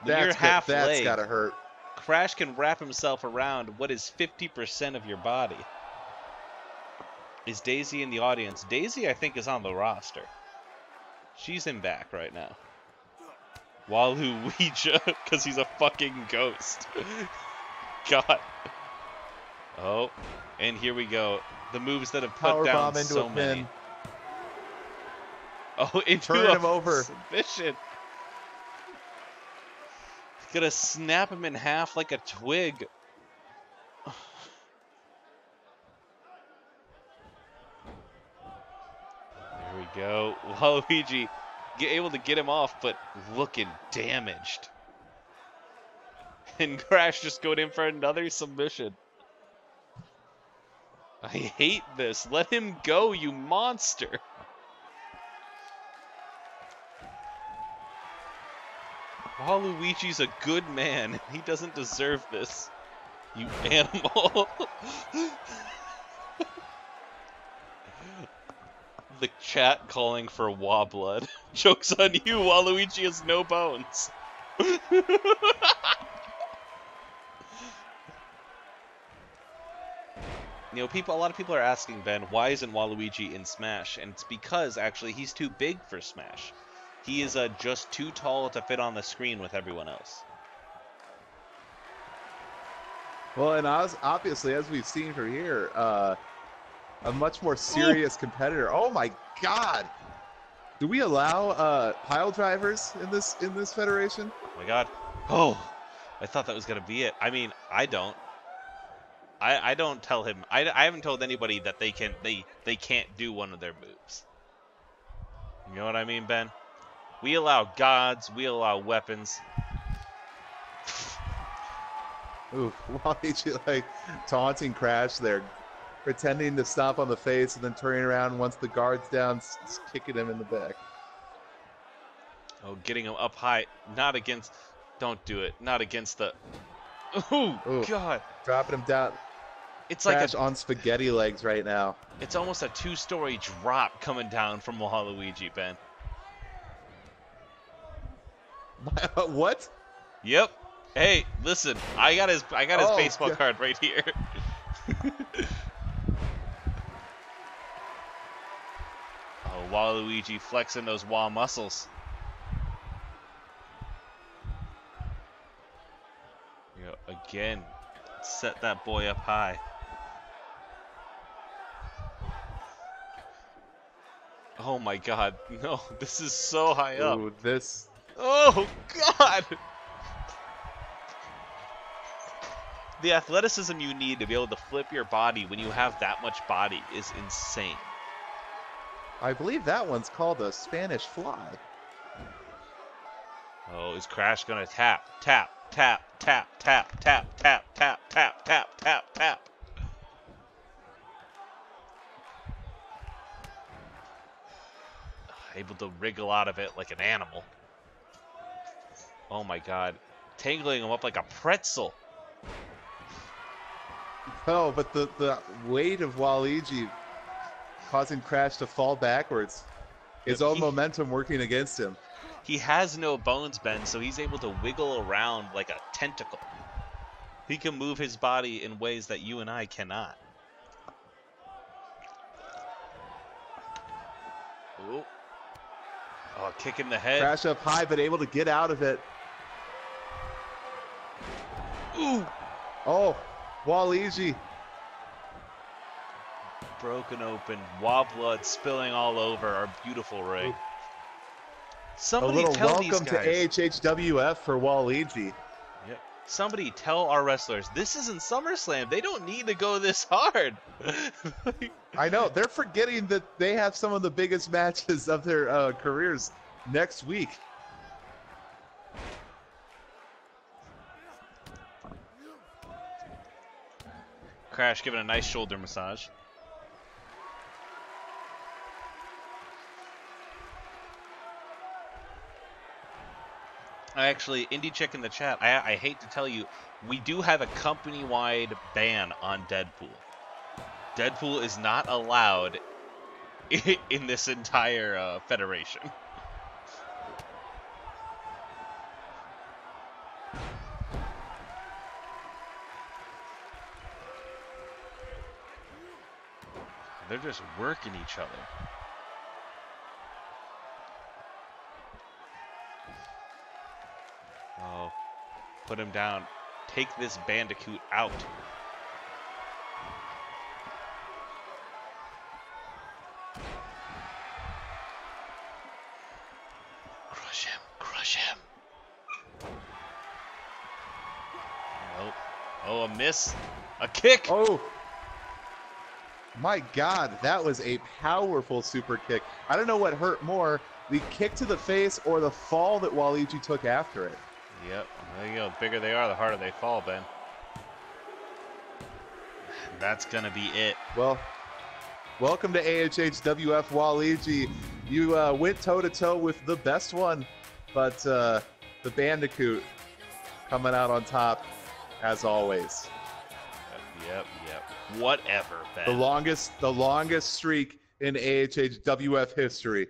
That's gotta hurt. Crash can wrap himself around what is 50% of your body. Is Daisy in the audience? Daisy, I think, is on the roster. She's in back right now. Waluigi, because he's a fucking ghost. God. Oh, and here we go. The moves that have put down so many. Oh, into Turn him over. Submission. Gonna snap him in half like a twig. There we go. Waluigi able to get him off, but looking damaged. And Crash just going in for another submission. I hate this. Let him go, you monster. Waluigi's a good man. He doesn't deserve this. You animal. The chat calling for Wah blood. Joke's on you, Waluigi has no bones. You know, a lot of people are asking, Ben, why isn't Waluigi in Smash? And it's because, actually, he's too big for Smash. He is just too tall to fit on the screen with everyone else. Well, and obviously, as we've seen from here, a much more serious competitor. Oh my God! Do we allow pile drivers in this federation? Oh my God! Oh, I thought that was gonna be it. I mean, I don't. I don't tell him. I haven't told anybody that they can't do one of their moves. You know what I mean, Ben? We allow gods. We allow weapons. Ooh, Waluigi like taunting Crash there, pretending to stomp on the face and then turning around once the guard's down, kicking him in the back. Oh, getting him up high. Not against. Don't do it. Not against the. Ooh, God. Dropping him down. It's Crash like on spaghetti legs right now. It's almost a 2-story drop coming down from Waluigi, Ben. What? Yep. Hey, listen. I got his baseball card right here. Oh, Waluigi flexing those wah muscles. You know, again, set that boy up high. Oh my God, no, this is so high up. Ooh, this. Oh God! The athleticism you need to be able to flip your body when you have that much body is insane. I believe that one's called a Spanish fly. Oh, is Crash gonna tap, tap, tap, tap, tap, tap, tap, tap, tap, tap, tap, tap? Able to wriggle out of it like an animal. Oh my god. Tangling him up like a pretzel. Oh, but the weight of Waluigi causing Crash to fall backwards. His own momentum working against him. He has no bones, Ben, so he's able to wiggle around like a tentacle. He can move his body in ways that you and I cannot. Ooh. Oh, kick in the head. Crash up high, but able to get out of it. Ooh. Oh, Waluigi. Broken open, blood spilling all over our beautiful ring. Somebody a little tell welcome these guys. to AHHWF for Waluigi. Yep. Somebody tell our wrestlers, this isn't SummerSlam. They don't need to go this hard. I know. They're forgetting that they have some of the biggest matches of their careers next week. Crash giving a nice shoulder massage. Actually, Indie Chick in the chat, I hate to tell you, we do have a company-wide ban on Deadpool. Deadpool is not allowed in this entire federation. They're just working each other. Oh, put him down. Take this Bandicoot out. Crush him, crush him. Nope. Oh, a miss. A kick. Oh. My God, that was a powerful super kick. I don't know what hurt more, the kick to the face or the fall that Waluigi took after it. Yep. Well, you know, the bigger they are, the harder they fall, Ben. That's going to be it. Well, welcome to AHHWF Waluigi. You went toe-to-toe with the best one, but the Bandicoot coming out on top, as always. Yep. Whatever, Ben. The longest streak in AHHWF history.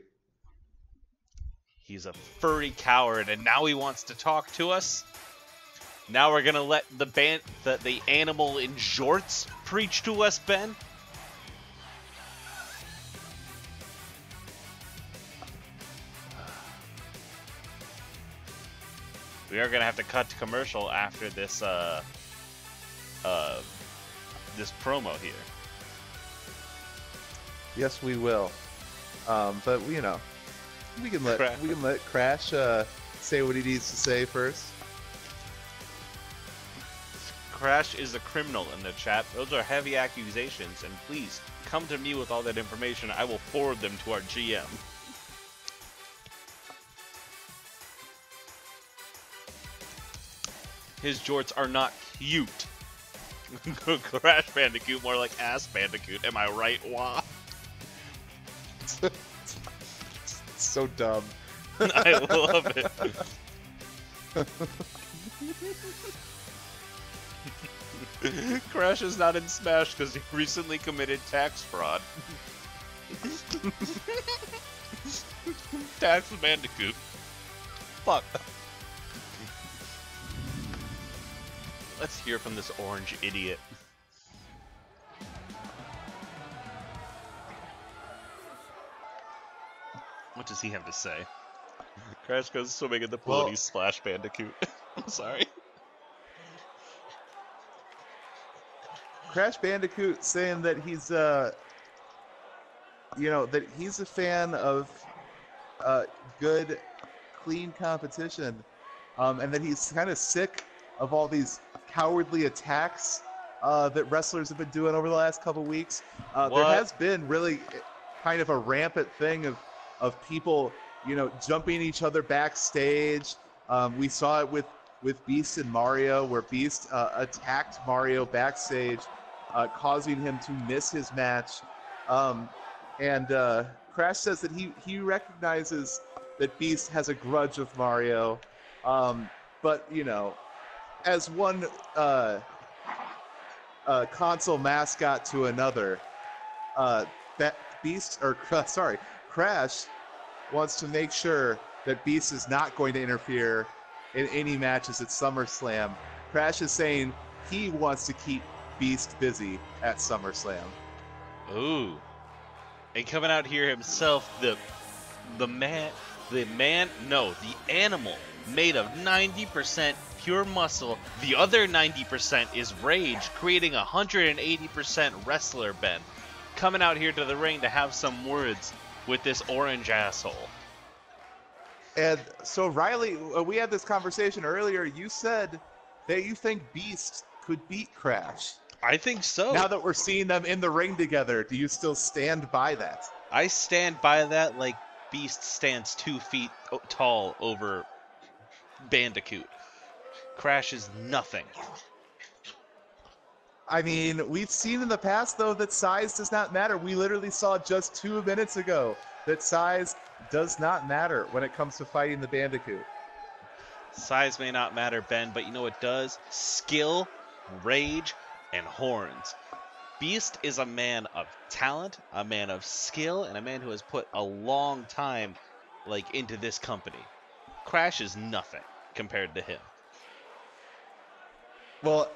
He's a furry coward, and now he wants to talk to us. Now we're gonna let the animal in jorts preach to us, Ben. We are gonna have to cut to commercial after this this promo here. Yes, we will. But you know, we can let Crash say what he needs to say first. Crash is a criminal in the chat. Those are heavy accusations, and please come to me with all that information. I will forward them to our GM. His jorts are not cute. Crash Bandicoot, more like ass Bandicoot. Am I right, Wah? So dumb. I love it. Crash is not in Smash because he recently committed tax fraud. Tax Bandicoot. Fuck. Let's hear from this orange idiot. What does he have to say? Crash goes swimming in the pool and he's Splash Bandicoot. I'm sorry. Crash Bandicoot saying that he's you know, that he's a fan of good, clean competition, and that he's kind of sick of all these cowardly attacks that wrestlers have been doing over the last couple weeks. There has been really kind of a rampant thing of people, you know, jumping each other backstage. We saw it with Beast and Mario, where Beast attacked Mario backstage, causing him to miss his match. And Crash says that he recognizes that Beast has a grudge with Mario, But you know, as one console mascot to another, that Beast or sorry, Crash wants to make sure that Beast is not going to interfere in any matches at SummerSlam. Crash is saying he wants to keep Beast busy at SummerSlam. Ooh. And coming out here himself, the animal made of 90% pure muscle. The other 90% is rage, creating 180% wrestler, Ben. Coming out here to the ring to have some words with this orange asshole. And so, Riley, we had this conversation earlier. You said that you think Beast could beat Crash. I think so. Now that we're seeing them in the ring together, do you still stand by that? I stand by that like Beast stands 2 feet tall over Bandicoot. Crash is nothing. I mean, we've seen in the past, though, that size does not matter. We literally saw just 2 minutes ago that size does not matter when it comes to fighting the Bandicoot. Size may not matter, Ben, but you know what does? Skill, rage, and horns. Beast is a man of talent, a man of skill, and a man who has put a long time into this company. Crash is nothing compared to him. Well,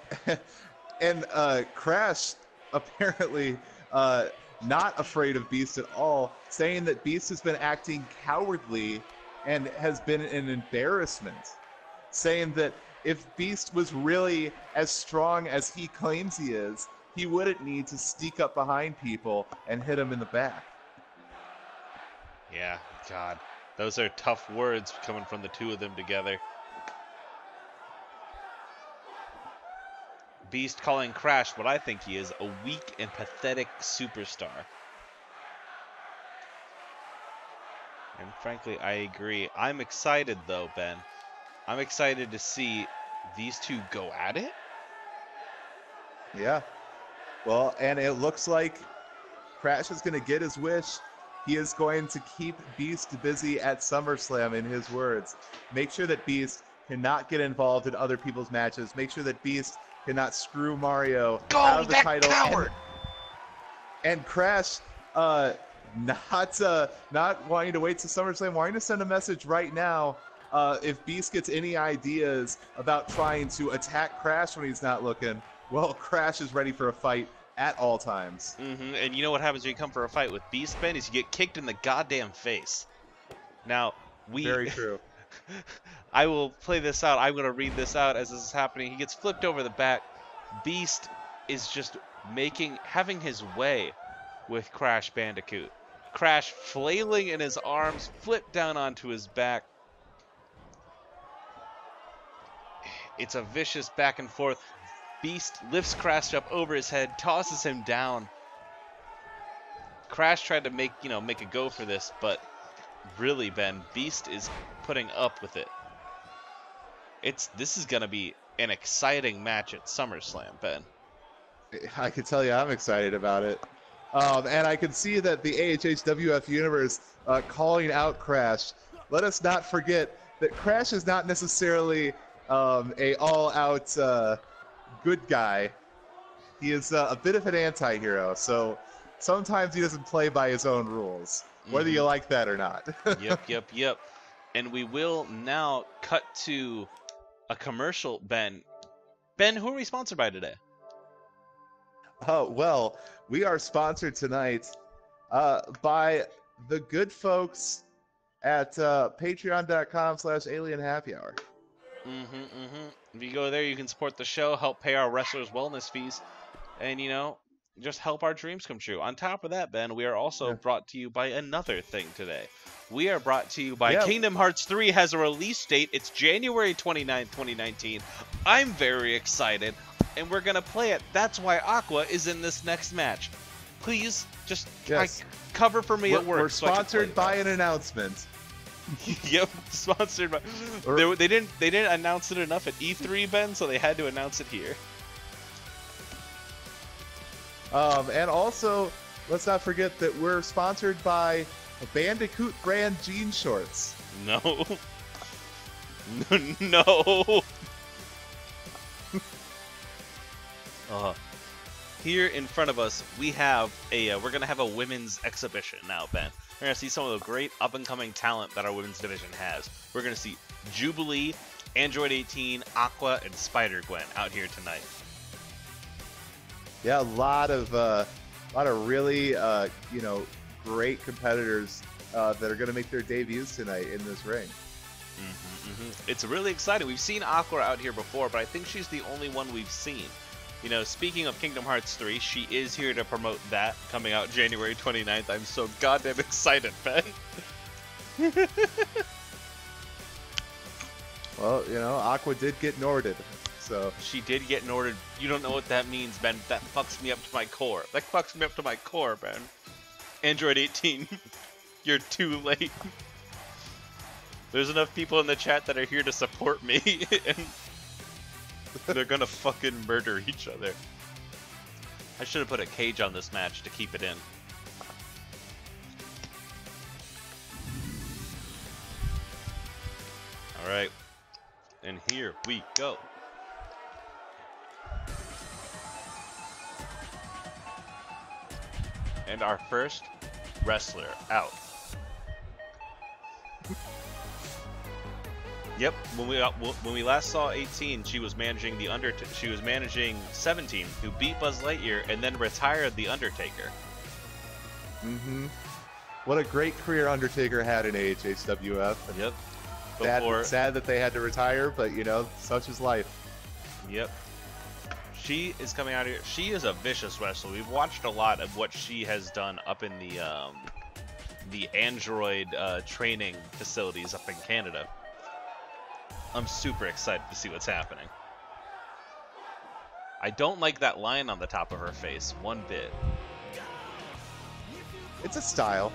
and Crash apparently not afraid of Beast at all, saying that Beast has been acting cowardly and has been an embarrassment, saying that if Beast was really as strong as he claims he is, he wouldn't need to sneak up behind people and hit them in the back. Yeah, God. Those are tough words coming from the two of them together. Beast calling Crash what I think he is, a weak and pathetic superstar. And frankly, I agree. I'm excited though, Ben. I'm excited to see these two go at it. Yeah. Well, and it looks like Crash is going to get his wish. He is going to keep Beast busy at SummerSlam, in his words. Make sure that Beast cannot get involved in other people's matches. Make sure that Beast cannot screw Mario out of the title. Coward. And Crash, not wanting to wait to SummerSlam, wanting to send a message right now. If Beast gets any ideas about trying to attack Crash when he's not looking, well, Crash is ready for a fight at all times. And you know what happens when you come for a fight with Beast, Ben, is you get kicked in the goddamn face. Now, Very true. I will play this out. I'm going to read this out as this is happening. He gets flipped over the back. Beast is just having his way with Crash Bandicoot. Crash flailing in his arms, flipped down onto his back. It's a vicious back and forth. Beast lifts Crash up over his head, tosses him down. Crash tried to make a go for this, but really, Ben, Beast is putting up with it. This is going to be an exciting match at SummerSlam, Ben. I can tell you I'm excited about it. And I can see that the AHHWF Universe calling out Crash. Let us not forget that Crash is not necessarily a all-out good guy. He is a bit of an anti-hero, so sometimes he doesn't play by his own rules, whether you like that or not. Yep. And we will now cut to a commercial, Ben. Ben, who are we sponsored by today? Oh, well, we are sponsored tonight by the good folks at patreon.com/alienhappyhour. If you go there, you can support the show, help pay our wrestlers' wellness fees, and, just help our dreams come true. On top of that, Ben, we are also brought to you by another thing today. We are brought to you by Kingdom Hearts 3 has a release date. It's January 29th, 2019. I'm very excited, and we're going to play it. That's why Aqua is in this next match. Please, just cover for me at work. We're sponsored by an announcement. Yep, sponsored by. They didn't announce it enough at E3, Ben, so they had to announce it here. And also, let's not forget that we're sponsored by Bandicoot brand jean shorts. No. No. Here in front of us, we have we're gonna have a women's exhibition now, Ben. We're gonna see some of the great up-and-coming talent that our women's division has. We're gonna see Jubilee, Android 18, Aqua, and Spider-Gwen out here tonight. Yeah, a lot of really great competitors that are gonna make their debuts tonight in this ring. It's really exciting. We've seen Aqua out here before, but I think she's the only one we've seen. You know, speaking of Kingdom Hearts 3, she is here to promote that, coming out January 29th. I'm so goddamn excited, Ben. Well, you know, Aqua did get Norded, so... She did get Norded. You don't know what that means, Ben. That fucks me up to my core. That fucks me up to my core, Ben. Android 18, you're too late. There's enough people in the chat that are here to support me, and... they're gonna fucking murder each other. I should have put a cage on this match to keep it in. Alright. And here we go. And our first wrestler out. Yep, when we last saw 18, she was managing she was managing 17, who beat Buzz Lightyear and then retired the Undertaker. What a great career Undertaker had in AHHWF. Yep. Sad that they had to retire, but you know, such is life. Yep. She is coming out here. She is a vicious wrestler. We've watched a lot of what she has done up in the Android training facilities up in Canada. I'm super excited to see what's happening. I don't like that line on the top of her face one bit. It's a style.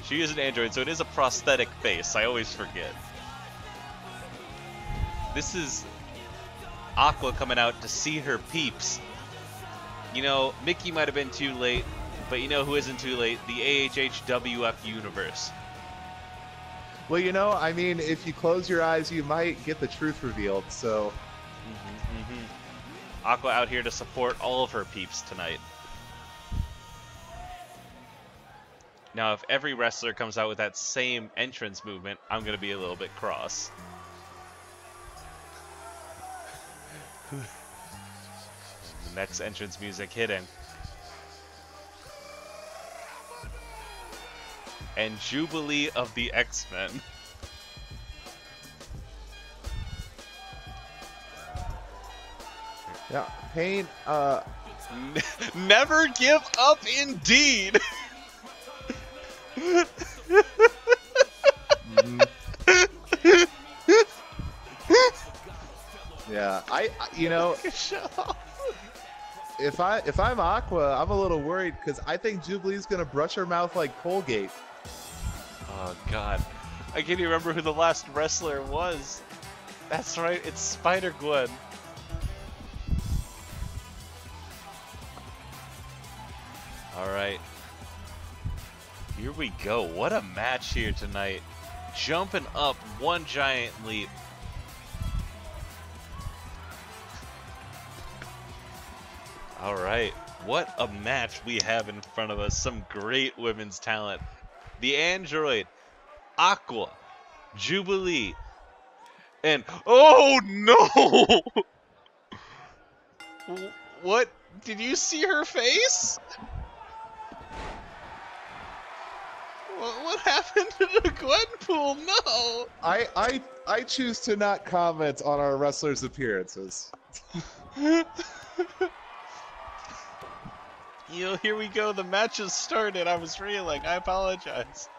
She is an android, so it is a prosthetic face. I always forget. This is Aqua coming out to see her peeps. You know, Mickey might have been too late, but you know who isn't too late? The AHHWF universe. Well, you know, I mean, if you close your eyes, you might get the truth revealed, so... Aqua out here to support all of her peeps tonight. Now, if every wrestler comes out with that same entrance movement, I'm going to be a little bit cross. The next entrance music hitting. And Jubilee of the X-Men. Yeah, Pain, Never give up, indeed! Yeah, you know, if I'm Aqua, I'm a little worried because I think Jubilee's gonna brush her mouth like Colgate. Oh god, I can't even remember who the last wrestler was. That's right, it's Spider-Gwen. Alright. Here we go. What a match here tonight. Jumping up one giant leap. Alright. What a match we have in front of us. Some great women's talent. The Android, Aqua, Jubilee, and oh no! What? Did you see her face? What happened to the Gwenpool? No! I choose to not comment on our wrestlers' appearances. You know, here we go. The match has started. I was reeling. I apologize.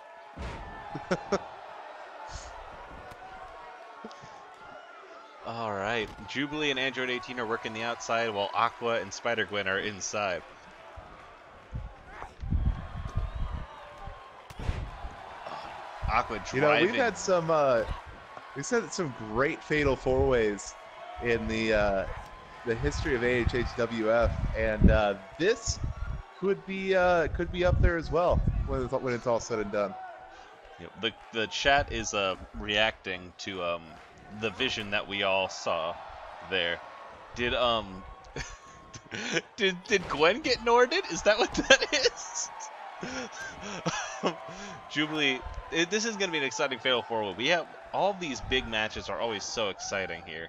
Alright. Jubilee and Android 18 are working the outside while Aqua and Spider-Gwen are inside. Aqua driving. You know, we've had some great fatal four-ways in the history of AHHWF, and this could be up there as well when it's all said and done. Yep. The chat is reacting to the vision that we all saw there. Did did Gwen get Norded? Is that what that is? Jubilee, this is going to be an exciting Fatal 4-Way. We have all these big matches are always so exciting here.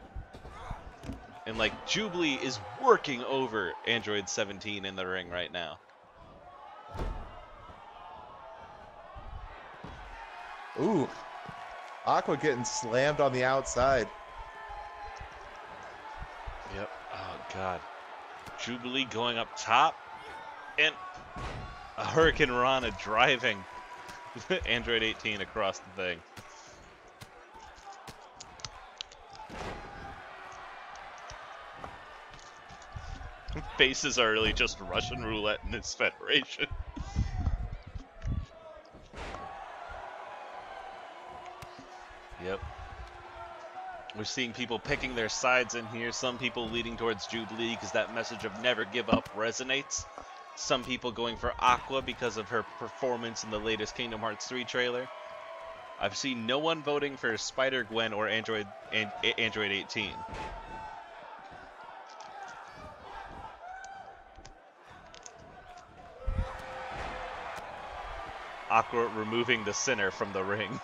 And like Jubilee is working over Android 17 in the ring right now. Ooh. Aqua getting slammed on the outside. Yep. Oh god. Jubilee going up top. And a Hurricane Rana driving Android 18 across the thing. Faces are really just Russian roulette in this federation. Yep. We're seeing people picking their sides in here. Some people leading towards Jubilee because that message of never give up resonates. Some people going for Aqua because of her performance in the latest Kingdom Hearts 3 trailer. I've seen no one voting for Spider-Gwen or Android 18. Aqua removing the sinner from the ring.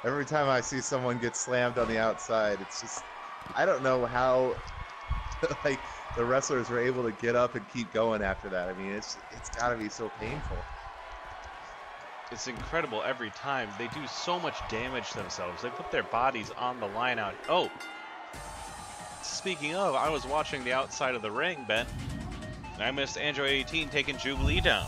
Every time I see someone get slammed on the outside, it's just, I don't know how like the wrestlers were able to get up and keep going after that. I mean, it's got to be so painful. It's incredible every time. They do so much damage to themselves. They put their bodies on the line out. Oh, speaking of, I was watching the outside of the ring, Ben. And I missed Android 18 taking Jubilee down.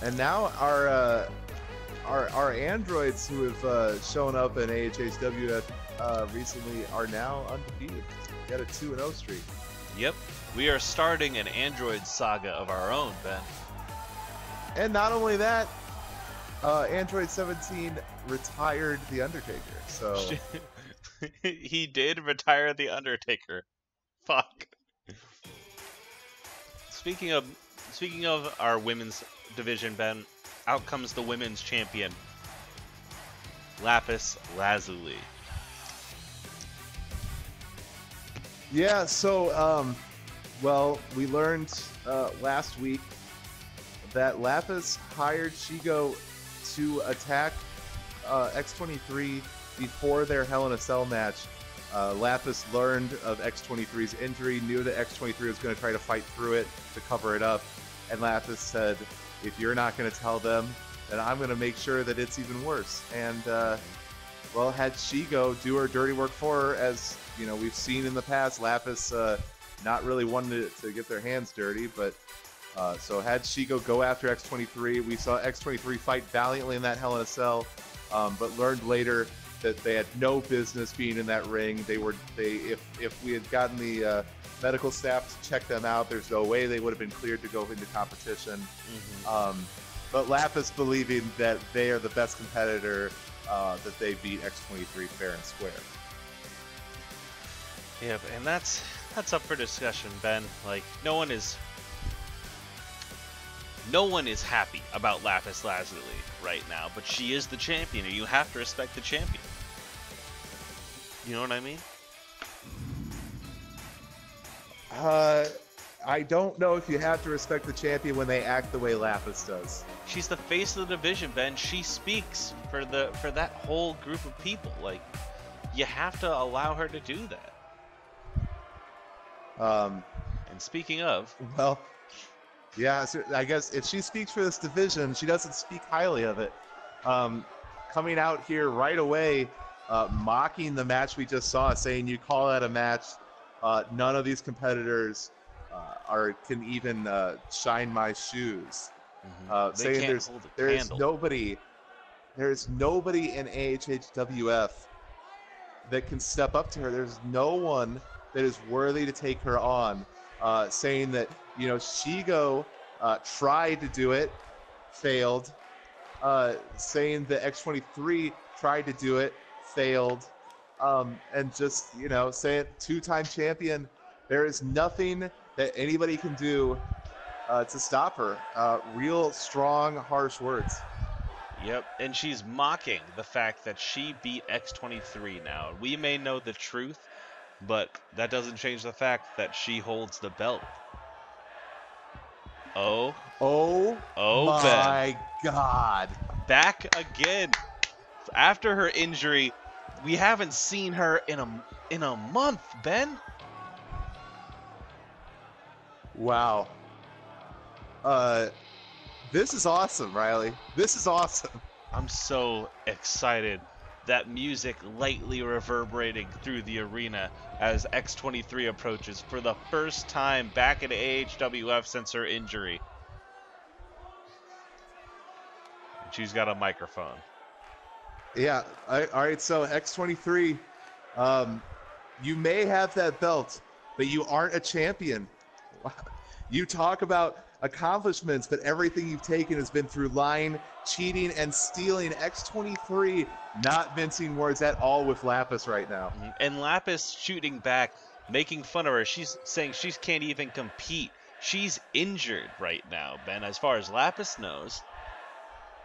And now our androids who have shown up in AHHWF recently are now undefeated. Got a 2-0 streak. Yep, we are starting an android saga of our own, Ben. And not only that, Android 17 retired The Undertaker. So he did retire The Undertaker. Fuck. Speaking of our women's division, Ben, out comes the women's champion, Lapis Lazuli. yeah, so well, we learned last week that Lapis hired Shigo to attack X23 before their Hell in a Cell match. Lapis learned of X23's injury, knew that X23 was going to try to fight through it to cover it up, and Lapis said, if you're not going to tell them, then I'm going to make sure that it's even worse. And, well, had Shigo do her dirty work for her, as, you know, we've seen in the past, Lapis not really wanting to get their hands dirty, but so had Shigo go after X23. We saw X23 fight valiantly in that Hell in a Cell, but learned later that they had no business being in that ring. If we had gotten the medical staff to check them out, there's no way they would have been cleared to go into competition. Mm-hmm. But Lapis believing that they are the best competitor, that they beat X23 fair and square. Yeah, and that's up for discussion, Ben. Like, no one is happy about Lapis Lazuli right now, but she is the champion, and you have to respect the champion. You know what I mean? I don't know if you have to respect the champion when they act the way Lapis does. She's the face of the division, Ben. She speaks for that whole group of people. Like, you have to allow her to do that. And speaking of, well, yeah, so I guess if she speaks for this division, she doesn't speak highly of it. Coming out here right away, mocking the match we just saw, saying you call that a match. None of these competitors can even shine my shoes. Mm-hmm. Saying there's nobody in AHHWF that can step up to her. There's no one that is worthy to take her on. Saying that, you know, Shigo tried to do it, failed. Saying that X23 tried to do it, failed, and just, you know, say it, two-time champion. There is nothing that anybody can do to stop her. Real strong, harsh words. Yep, and she's mocking the fact that she beat X-23 now. We may know the truth, but that doesn't change the fact that she holds the belt. Oh my Ben. God. Back again. After her injury, we haven't seen her in a month, Ben. Wow. This is awesome, Riley. This is awesome. I'm so excited. That music lightly reverberating through the arena as X-23 approaches for the first time back in AHWF since her injury. She's got a microphone. Yeah. All right. So X-23, you may have that belt, but you aren't a champion. You talk about accomplishments, but everything you've taken has been through lying, cheating, and stealing. X-23 not mincing words at all with Lapis right now. And Lapis shooting back, making fun of her. She's saying she can't even compete. She's injured right now, Ben, as far as Lapis knows.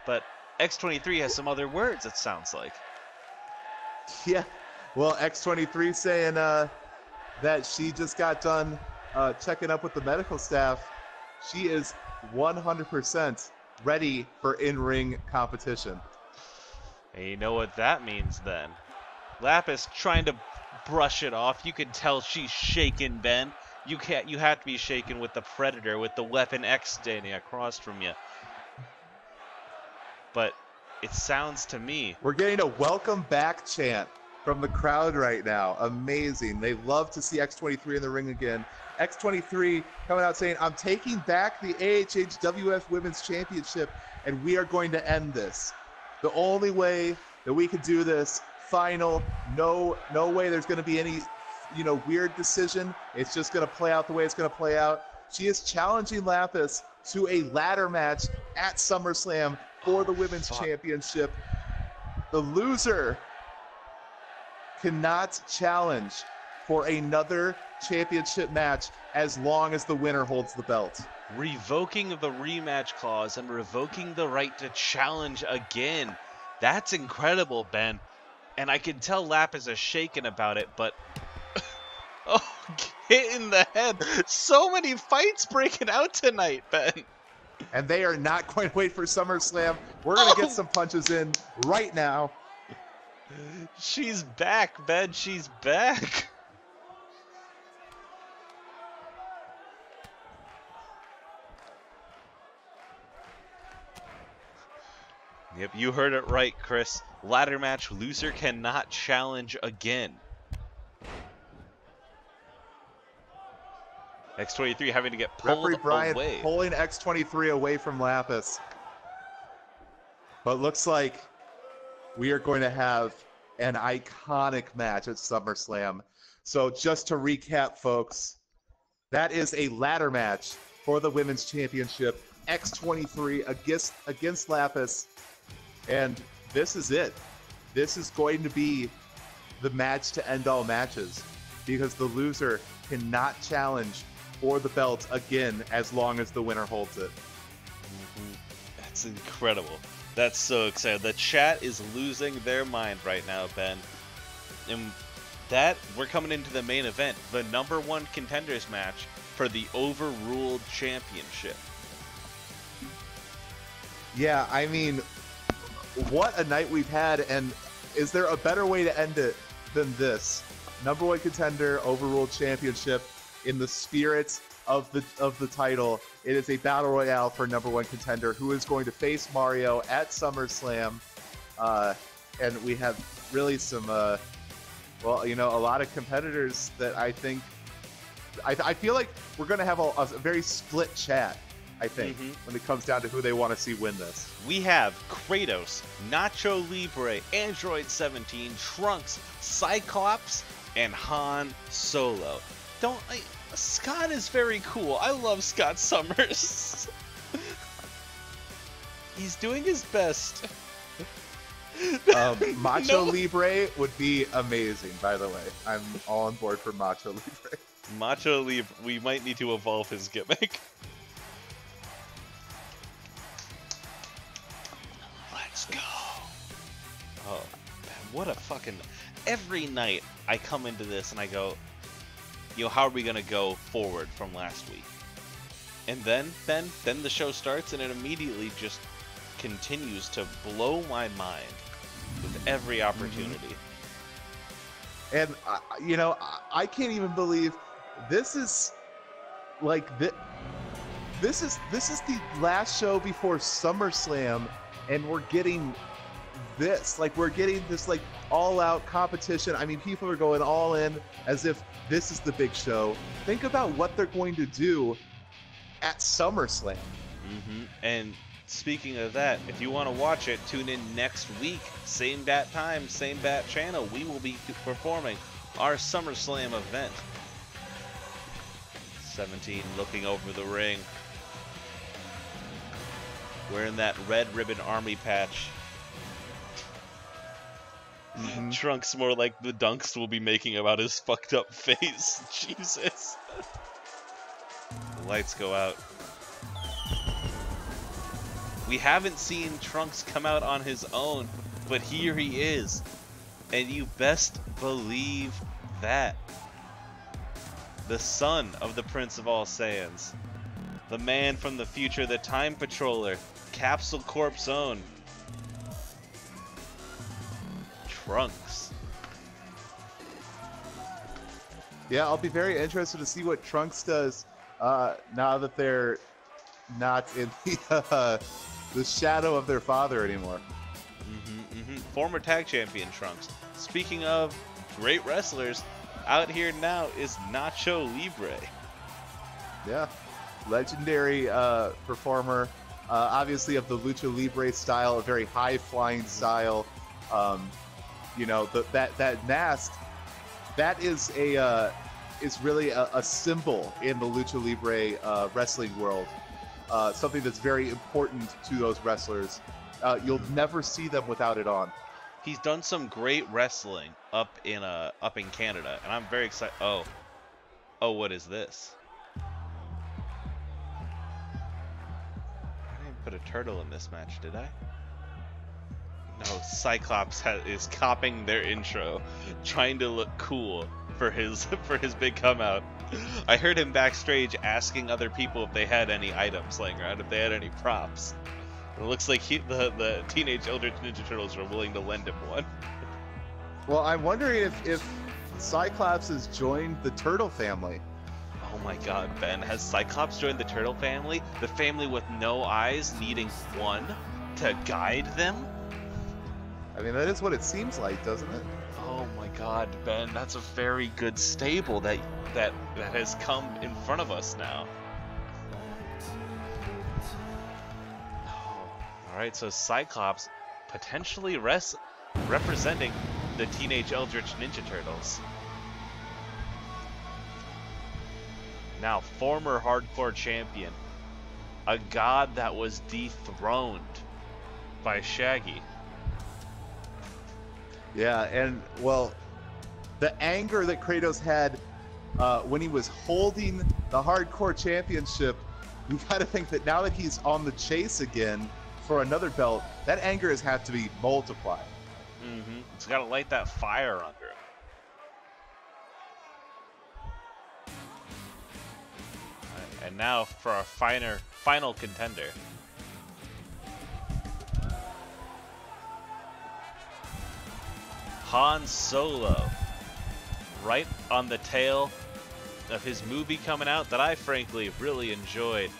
But X-23 has some other words, it sounds like. Yeah. Well, X-23 saying that she just got done checking up with the medical staff. She is 100% ready for in-ring competition. And you know what that means then. Lapis trying to brush it off. You can tell she's shaken, Ben. You have to be shaken with the Predator, with the Weapon X standing across from you. But it sounds to me... We're getting a welcome back chant from the crowd right now. Amazing. They love to see X-23 in the ring again. X-23 coming out saying, I'm taking back the AHHWF Women's Championship, and we are going to end this. The only way that we can do this, final, no way there's going to be any, weird decision. It's just going to play out the way it's going to play out. She is challenging Lapis to a ladder match at SummerSlam for the Women's Championship. The loser cannot challenge for another championship match as long as the winner holds the belt. Revoking the rematch clause and revoking the right to challenge again. That's incredible, Ben. And I can tell Lapis is shaken about it, but... oh, hit in the head. So many fights breaking out tonight, Ben. And they are not going to wait for SummerSlam. We're going to get some punches in right now. She's back, Ben. She's back. Yep, you heard it right, Chris. Ladder match, loser cannot challenge again. X-23 having to get pulled Referee Bryant away. Pulling X-23 away from Lapis. But looks like we are going to have an iconic match at SummerSlam. So just to recap, folks, that is a ladder match for the Women's Championship. X-23 against Lapis. And this is it. This is going to be the match to end all matches, because the loser cannot challenge for the belt again as long as the winner holds it. That's incredible. That's so exciting. The chat is losing their mind right now, Ben. And that, we're coming into the main event, the #1 contenders match for the Overruled Championship. Yeah, I mean, what a night we've had, and is there a better way to end it than this? #1 contender, Overruled Championship, in the spirit of the title. It is a battle royale for #1 contender, who is going to face Mario at SummerSlam. And we have really some, a lot of competitors that I think, I feel like we're going to have a very split chat, I think, when it comes down to who they want to see win this. We have Kratos, Nacho Libre, Android 17, Trunks, Cyclops, and Han Solo. Scott is very cool. I love Scott Summers. He's doing his best. Macho No. Libre would be amazing, by the way. I'm all on board for Macho Libre. Macho Libre, we might need to evolve his gimmick. Let's go. Oh, man, what a fucking... Every night I come into this and I go, how are we going to go forward from last week? And then the show starts and it immediately just continues to blow my mind with every opportunity. And, I can't even believe this is, like, this is the last show before SummerSlam, and we're getting this. Like, we're getting this, like, all-out competition. I mean, people are going all in as if this is the big show. Think about what they're going to do at SummerSlam. And speaking of that, if you want to watch it, tune in next week. Same bat time, same bat channel. We will be performing our SummerSlam event. 17 looking over the ring. Wearing that red ribbon army patch. Trunks more like the dunks we'll be making about his fucked up face. Jesus. The lights go out. We haven't seen Trunks come out on his own, but here he is. And you best believe that. The son of the Prince of All Saiyans. The man from the future, the Time Patroller, Capsule Corp's own. Trunks. Yeah, I'll be very interested to see what Trunks does now that they're not in the shadow of their father anymore. Former tag champion Trunks. Speaking of great wrestlers, out here now is Nacho Libre. Yeah, legendary performer, obviously of the Lucha Libre style, a very high-flying style. That mask, that is really a symbol in the Lucha Libre wrestling world. Something that's very important to those wrestlers. You'll never see them without it on. He's done some great wrestling up in Canada, and I'm very excited. Oh, what is this? I didn't put a turtle in this match, did I? No, Cyclops is copying their intro, trying to look cool for his big come out. I heard him backstage asking other people if they had any items laying around, if they had any props. It looks like the Teenage Eldritch Ninja Turtles are willing to lend him one. Well, I'm wondering if Cyclops has joined the Turtle family. Oh my god, Ben, has Cyclops joined the Turtle family? The family with no eyes needing one to guide them? I mean, that is what it seems like, doesn't it? Oh my god, Ben, that's a very good stable that has come in front of us now. Alright, so Cyclops potentially representing the Teenage Eldritch Ninja Turtles. Now, former hardcore champion. A god that was dethroned by Shaggy. Yeah, and, well, the anger that Kratos had when he was holding the hardcore championship, you've got to think that now that he's on the chase again for another belt, that anger has had to be multiplied. It's got to light that fire under him. And now for our final contender. Han Solo. Right on the tail of his movie coming out that I frankly really enjoyed.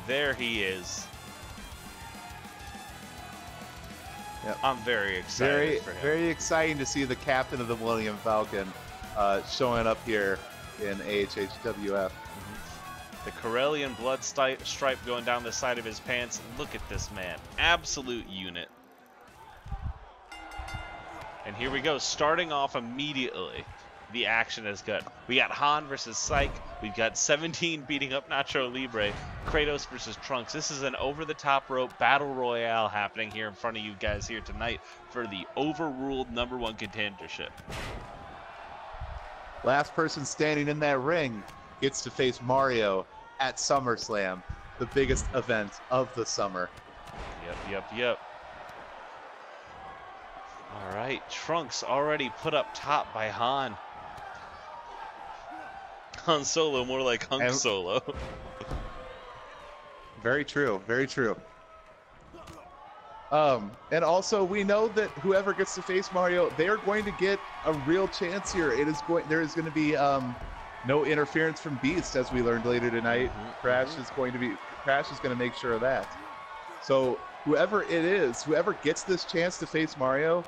There he is. Yep. I'm very excited for him. Very exciting to see the captain of the Millennium Falcon showing up here in AHHWF. The Corellian blood stripe going down the side of his pants. Look at this man. Absolute unit. And here we go, starting off immediately the action is good. We got Han versus Psych. We've got 17 beating up Nacho Libre. Kratos versus Trunks. This is an over-the-top rope battle royale happening here in front of you guys here tonight for the Overruled #1 contendership. Last person standing in that ring gets to face Mario at SummerSlam, the biggest event of the summer. Yep. All right, Trunks already put up top by Han. Han Solo, more like Hunk Solo. Very true. And also, we know that whoever gets to face Mario, they are going to get a real chance here. There is going to be no interference from Beast, as we learned later tonight. Crash is going to make sure of that. So whoever it is, whoever gets this chance to face Mario,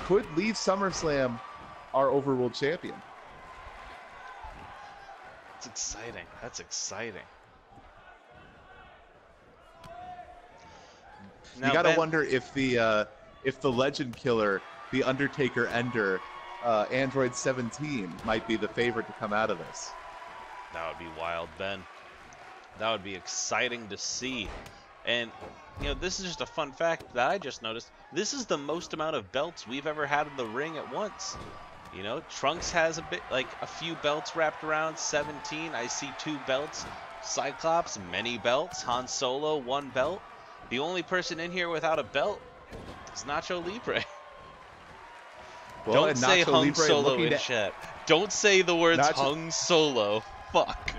could leave SummerSlam our Overruled champion. That's exciting. Now, you gotta wonder if the Legend Killer, the Undertaker Ender, Android 17 might be the favorite to come out of this. That would be wild, Ben. That would be exciting to see. And you know, this is just a fun fact that I just noticed. This is the most amount of belts we've ever had in the ring at once. You know, Trunks has a few belts wrapped around, 17. I see 2 belts. Cyclops, many belts. Han Solo, 1 belt. The only person in here without a belt is Nacho Libre. Well, Don't say Nacho Hung Libre Solo in chat. Don't say the words Hung Solo. Fuck.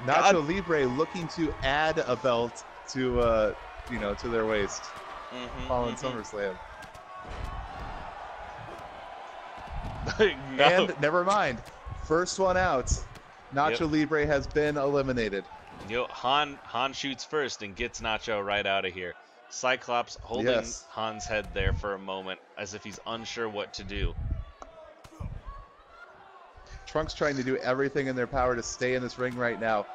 Nacho Libre looking to add a belt to to their waist following SummerSlam. No. And never mind, first one out. Nacho Libre has been eliminated. Han shoots first and gets Nacho right out of here. Cyclops holding Han's head there for a moment as if he's unsure what to do. Trunks trying to do everything in their power to stay in this ring right now.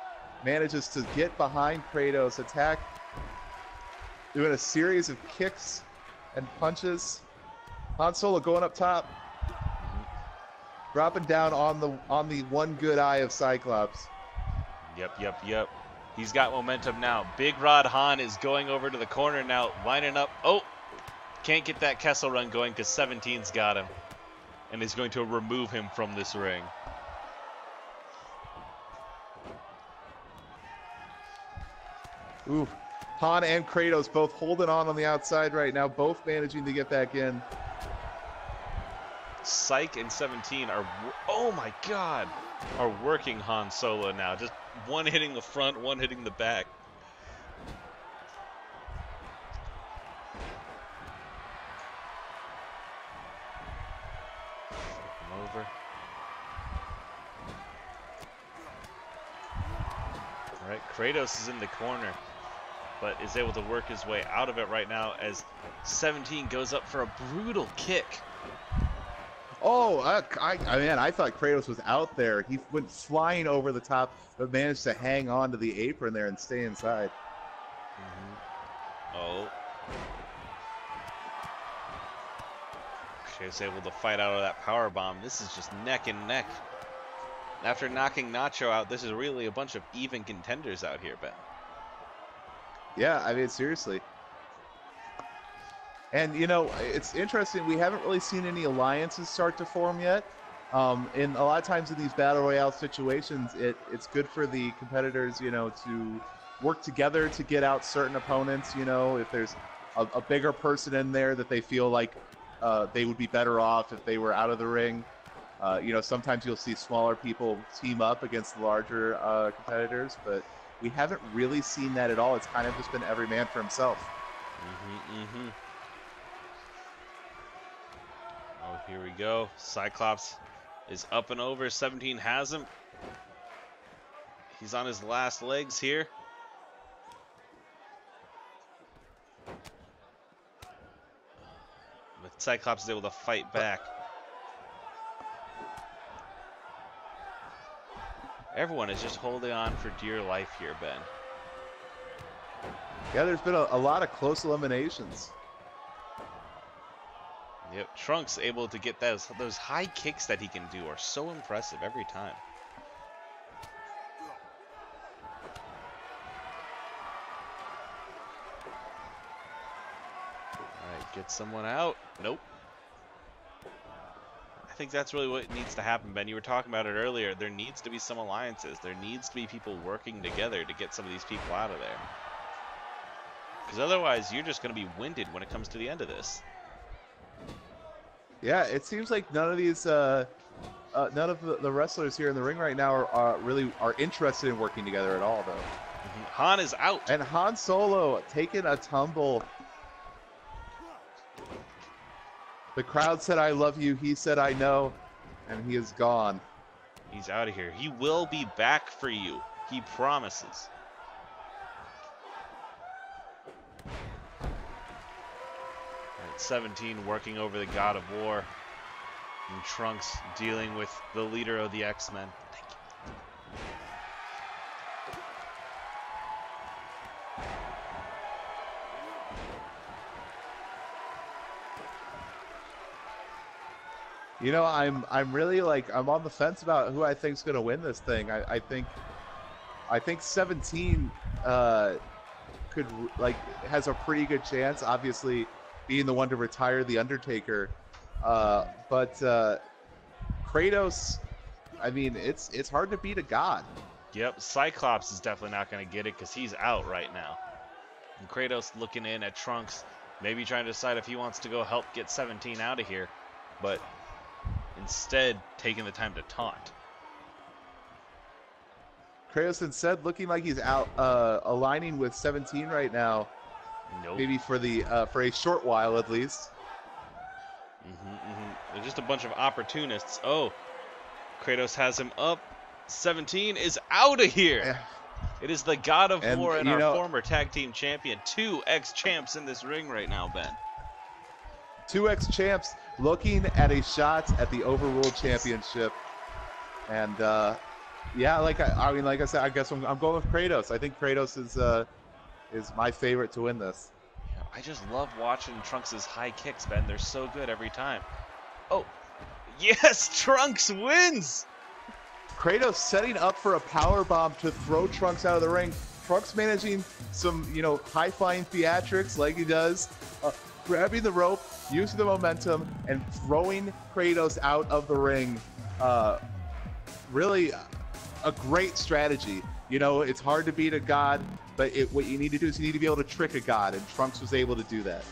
Manages to get behind Kratos, attack, doing a series of kicks and punches. Han Solo going up top, dropping down on the one good eye of Cyclops. Yep. He's got momentum now. Big Rod Han is going over to the corner now, lining up. Oh, can't get that Kessel Run going because 17's got him, and is going to remove him from this ring. Ooh, Han and Kratos both holding on the outside right now, both managing to get back in. Psych and 17 are, oh my god, are working Han Solo now. Just one hitting the front, one hitting the back. Over. All right, Kratos is in the corner, but is able to work his way out of it right now as 17 goes up for a brutal kick. Oh, I thought Kratos was out there. He went flying over the top, but managed to hang on to the apron there and stay inside. Oh. She's able to fight out of that power bomb. This is just neck and neck. After knocking Nacho out, this is really a bunch of even contenders out here, Ben. Yeah, I mean, seriously. And, you know, it's interesting. We haven't really seen any alliances start to form yet. And a lot of times in these Battle Royale situations, it's good for the competitors, you know, to work together to get out certain opponents. You know, if there's a bigger person in there that they feel like they would be better off if they were out of the ring. You know, sometimes you'll see smaller people team up against the larger competitors, but we haven't really seen that at all. It's kind of just been every man for himself. Oh, here we go. Cyclops is up and over. 17 has him. He's on his last legs here. But Cyclops is able to fight back. Everyone is just holding on for dear life here, Ben. Yeah, there's been a lot of close eliminations. Yep, Trunks able to get those high kicks that he can do are so impressive every time. Alright, get someone out. Nope. I think that's really what needs to happen, Ben. You were talking about it earlier. There needs to be some alliances. There needs to be people working together to get some of these people out of there. Because otherwise, you're just going to be winded when it comes to the end of this. Yeah, it seems like none of these, none of the wrestlers here in the ring right now are really interested in working together at all, though. Han is out. And Han Solo taking a tumble. The crowd said, "I love you." He said, "I know," and he is gone. He's out of here. He will be back for you. He promises. At 17, working over the God of War. And Trunks dealing with the leader of the X-Men. Thank you. You know, I'm really I'm on the fence about who I think's gonna win this thing. I think 17 could has a pretty good chance. Obviously, being the one to retire the Undertaker, but Kratos, I mean, it's hard to beat a god. Yep, Cyclops is definitely not going to get it because he's out right now. And Kratos looking in at Trunks, maybe trying to decide if he wants to go help get 17 out of here, but instead taking the time to taunt. Kratos instead looking like he's out aligning with 17 right now. Nope. Maybe for a short while at least. They're just a bunch of opportunists. Oh, Kratos has him up. 17 is out of here. Yeah. It is the God of War and our former former tag team champion. 2 ex-champs in this ring right now, Ben. 2 ex-champs looking at a shot at the Overruled championship. And yeah, like I said, I guess I'm going with Kratos. I think Kratos is my favorite to win this. Yeah, I just love watching Trunks' high kicks, Ben. They're so good every time. Oh, yes, Trunks wins! Kratos setting up for a power bomb to throw Trunks out of the ring. Trunks managing some, high-flying theatrics like he does, grabbing the rope, using the momentum, and throwing Kratos out of the ring. Really a great strategy. It's hard to beat a god, but what you need to do is you need to be able to trick a god, and Trunks was able to do that.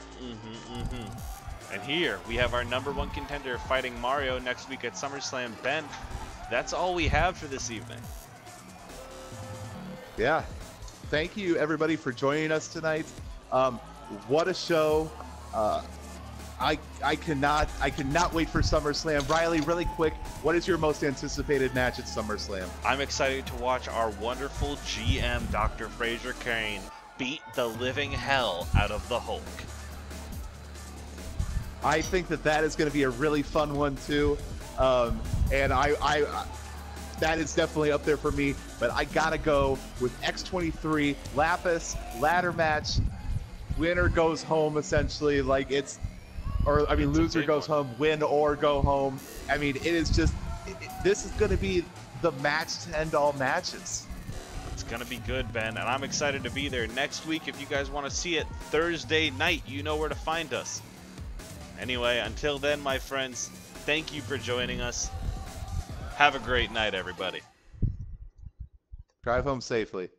And here we have our #1 contender fighting Mario next week at SummerSlam. Ben, that's all we have for this evening. Yeah. Thank you, everybody, for joining us tonight. What a show. I cannot wait for SummerSlam. Riley, really quick, what is your most anticipated match at SummerSlam? I'm excited to watch our wonderful GM, Dr. Fraser Kane, beat the living hell out of the Hulk. I think that is going to be a really fun one, too. And that is definitely up there for me. But I got to go with X23, Lapis, ladder match. Winner goes home, essentially. Loser goes home, win or go home. I mean, it is just, this is going to be the match to end all matches. It's going to be good, Ben, and I'm excited to be there next week. If you guys want to see it Thursday night, you know where to find us. Anyway, until then, my friends, thank you for joining us. Have a great night, everybody. Drive home safely.